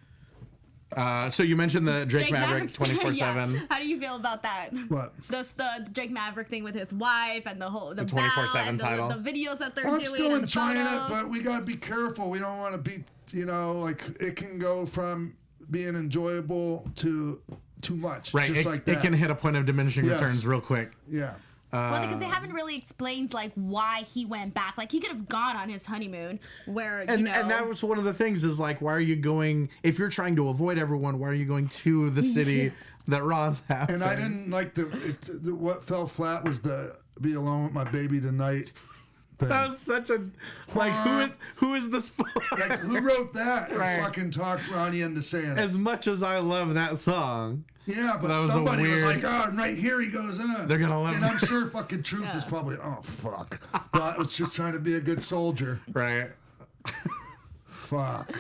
So you mentioned the Drake Maverick 24/7. Yeah. How do you feel about that? What? The Drake Maverick thing with his wife and the 24/7 title. The videos that they're I'm doing. still and enjoying the it, but we gotta be careful. We don't want to be, it can go from being enjoyable to too much. Right. Just like that. It can hit a point of diminishing returns real quick. Yeah. Well, because they haven't really explained why he went back. He could have gone on his honeymoon, and that was one of the things is why are you going? If you're trying to avoid everyone, why are you going to the city that Raw's happening? And I didn't like what fell flat was the "be alone with my baby tonight" thing. That was such a who is this for? Who wrote that? Right. And fucking talked Ronnie into saying it. As much as I love that song. Yeah, but somebody was like, oh, right here he goes, They're going to love And I'm sure fucking Truth is probably, oh, fuck. But I was just trying to be a good soldier. Right. Fuck.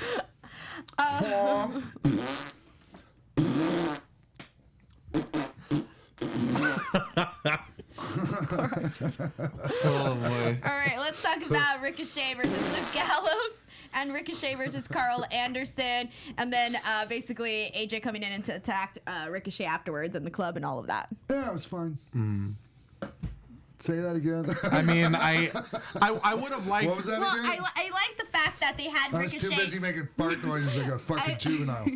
Oh boy. All right, let's talk about Ricochet versus Luke Gallows and Ricochet versus Carl Anderson, and then basically AJ coming in to attack Ricochet afterwards in the club and all of that. Yeah, it was fine. Say that again. I mean, I would have liked. What was that Well, again? I like the fact that they had I was Ricochet. too busy making fart noises like a fucking juvenile.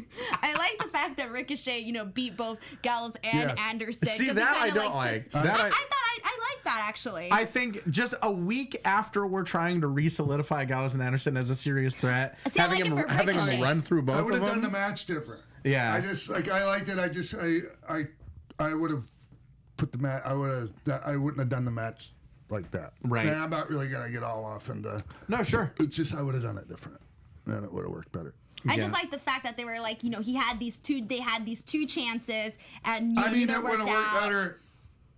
I like the fact that Ricochet, beat both Gallows and Yes. Anderson. See, 'cause that it I kinda don't like. I That thought I like that actually. I think just a week after we're trying to re-solidify Gallows and Anderson as a serious threat, See, I having like him it for having Ricochet. him run through both I would of have done the them. match different. Yeah. I just I liked it. I would have put the match. I wouldn't have done the match like that. Right. And I'm not really gonna get all off into. No, sure. It's just I would have done it different, and it would have worked better. I Yeah. just like the fact that they were like, they had these two chances, and I mean, neither it would have worked worked out. better.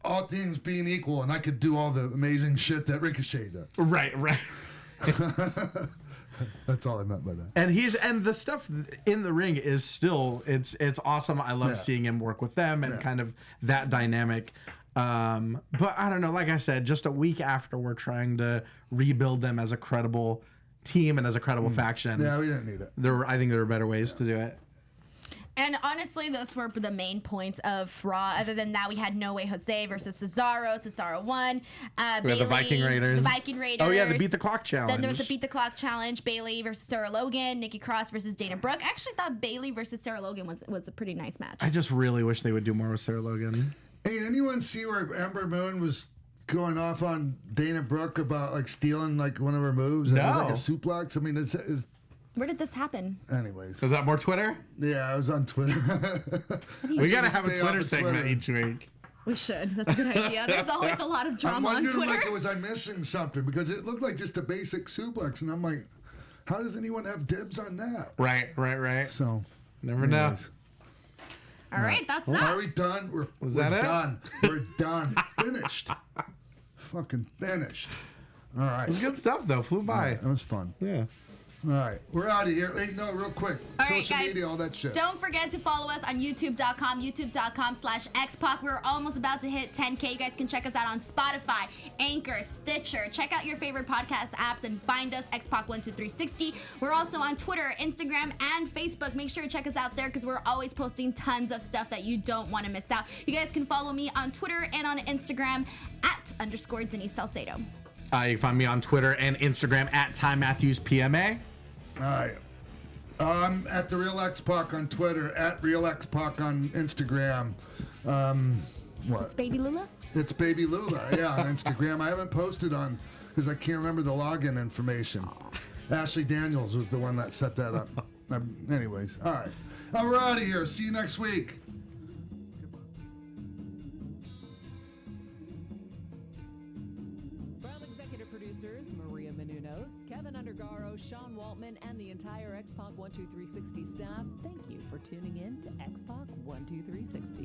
All things being equal, and I could do all the amazing shit that Ricochet does. Right. That's all I meant by that. And the stuff in the ring is still it's awesome. I love Yeah. seeing him work with them and Yeah. kind of that dynamic. But I don't know. Like I said, just a week after we're trying to rebuild them as a credible team and as a credible faction. Yeah, we didn't need it. I think there were better ways to do it. And honestly, those were the main points of Raw. Other than that, we had No Way Jose versus Cesaro. Cesaro won. We had Bayley, the Viking Raiders. The Viking Raiders. Oh yeah, the Beat the Clock challenge. Then there was the Beat the Clock challenge. Bayley versus Sarah Logan. Nikki Cross versus Dana Brooke. I actually thought Bayley versus Sarah Logan was a pretty nice match. I just really wish they would do more with Sarah Logan. Hey, anyone see where Ember Moon was going off on Dana Brooke about like stealing like one of her moves? It was like a suplex. I mean, is Where did this happen? anyways. Is that more Twitter? Yeah, I was on Twitter. We gotta have a Stay off Twitter of segment Twitter. each week. We should. That's a good idea. There's always a lot of I'm drama on wondering Twitter. like was I missing something because it looked like just a basic suplex, and I'm like, how does anyone have dibs on that? Right. So Never know. anyways. All right, that's Are that. we done? We're that it? done. We're done. Finished. Fucking finished. All right. It was good stuff though. Flew by. That was fun. Yeah. All right. We're out of here. Hey, no, real quick. All right, Social guys, media, all that shit. Don't forget to follow us on youtube.com/Xpac. We're almost about to hit 10K. You guys can check us out on Spotify, Anchor, Stitcher. Check out your favorite podcast apps and find us, Xpac12360. We're also on Twitter, Instagram, and Facebook. Make sure to check us out there because we're always posting tons of stuff that you don't want to miss out. You guys can follow me on Twitter and on Instagram @ Denise Salcedo. You can find me on Twitter and Instagram @TyMatthewsPMA. All right. At the Real X-Pac on Twitter, at Real X-Pac on Instagram. What? It's Baby Lula. It's Baby Lula, yeah, on Instagram. I haven't posted on because I can't remember the login information. Ashley Daniels was the one that set that up. Anyways, all right. We're out of here. See you next week. From executive producers Maria Menounos, Keven Undergaro, Sean Waltman, and the entire Xpac 12360 staff, thank you for tuning in to Xpac 12360.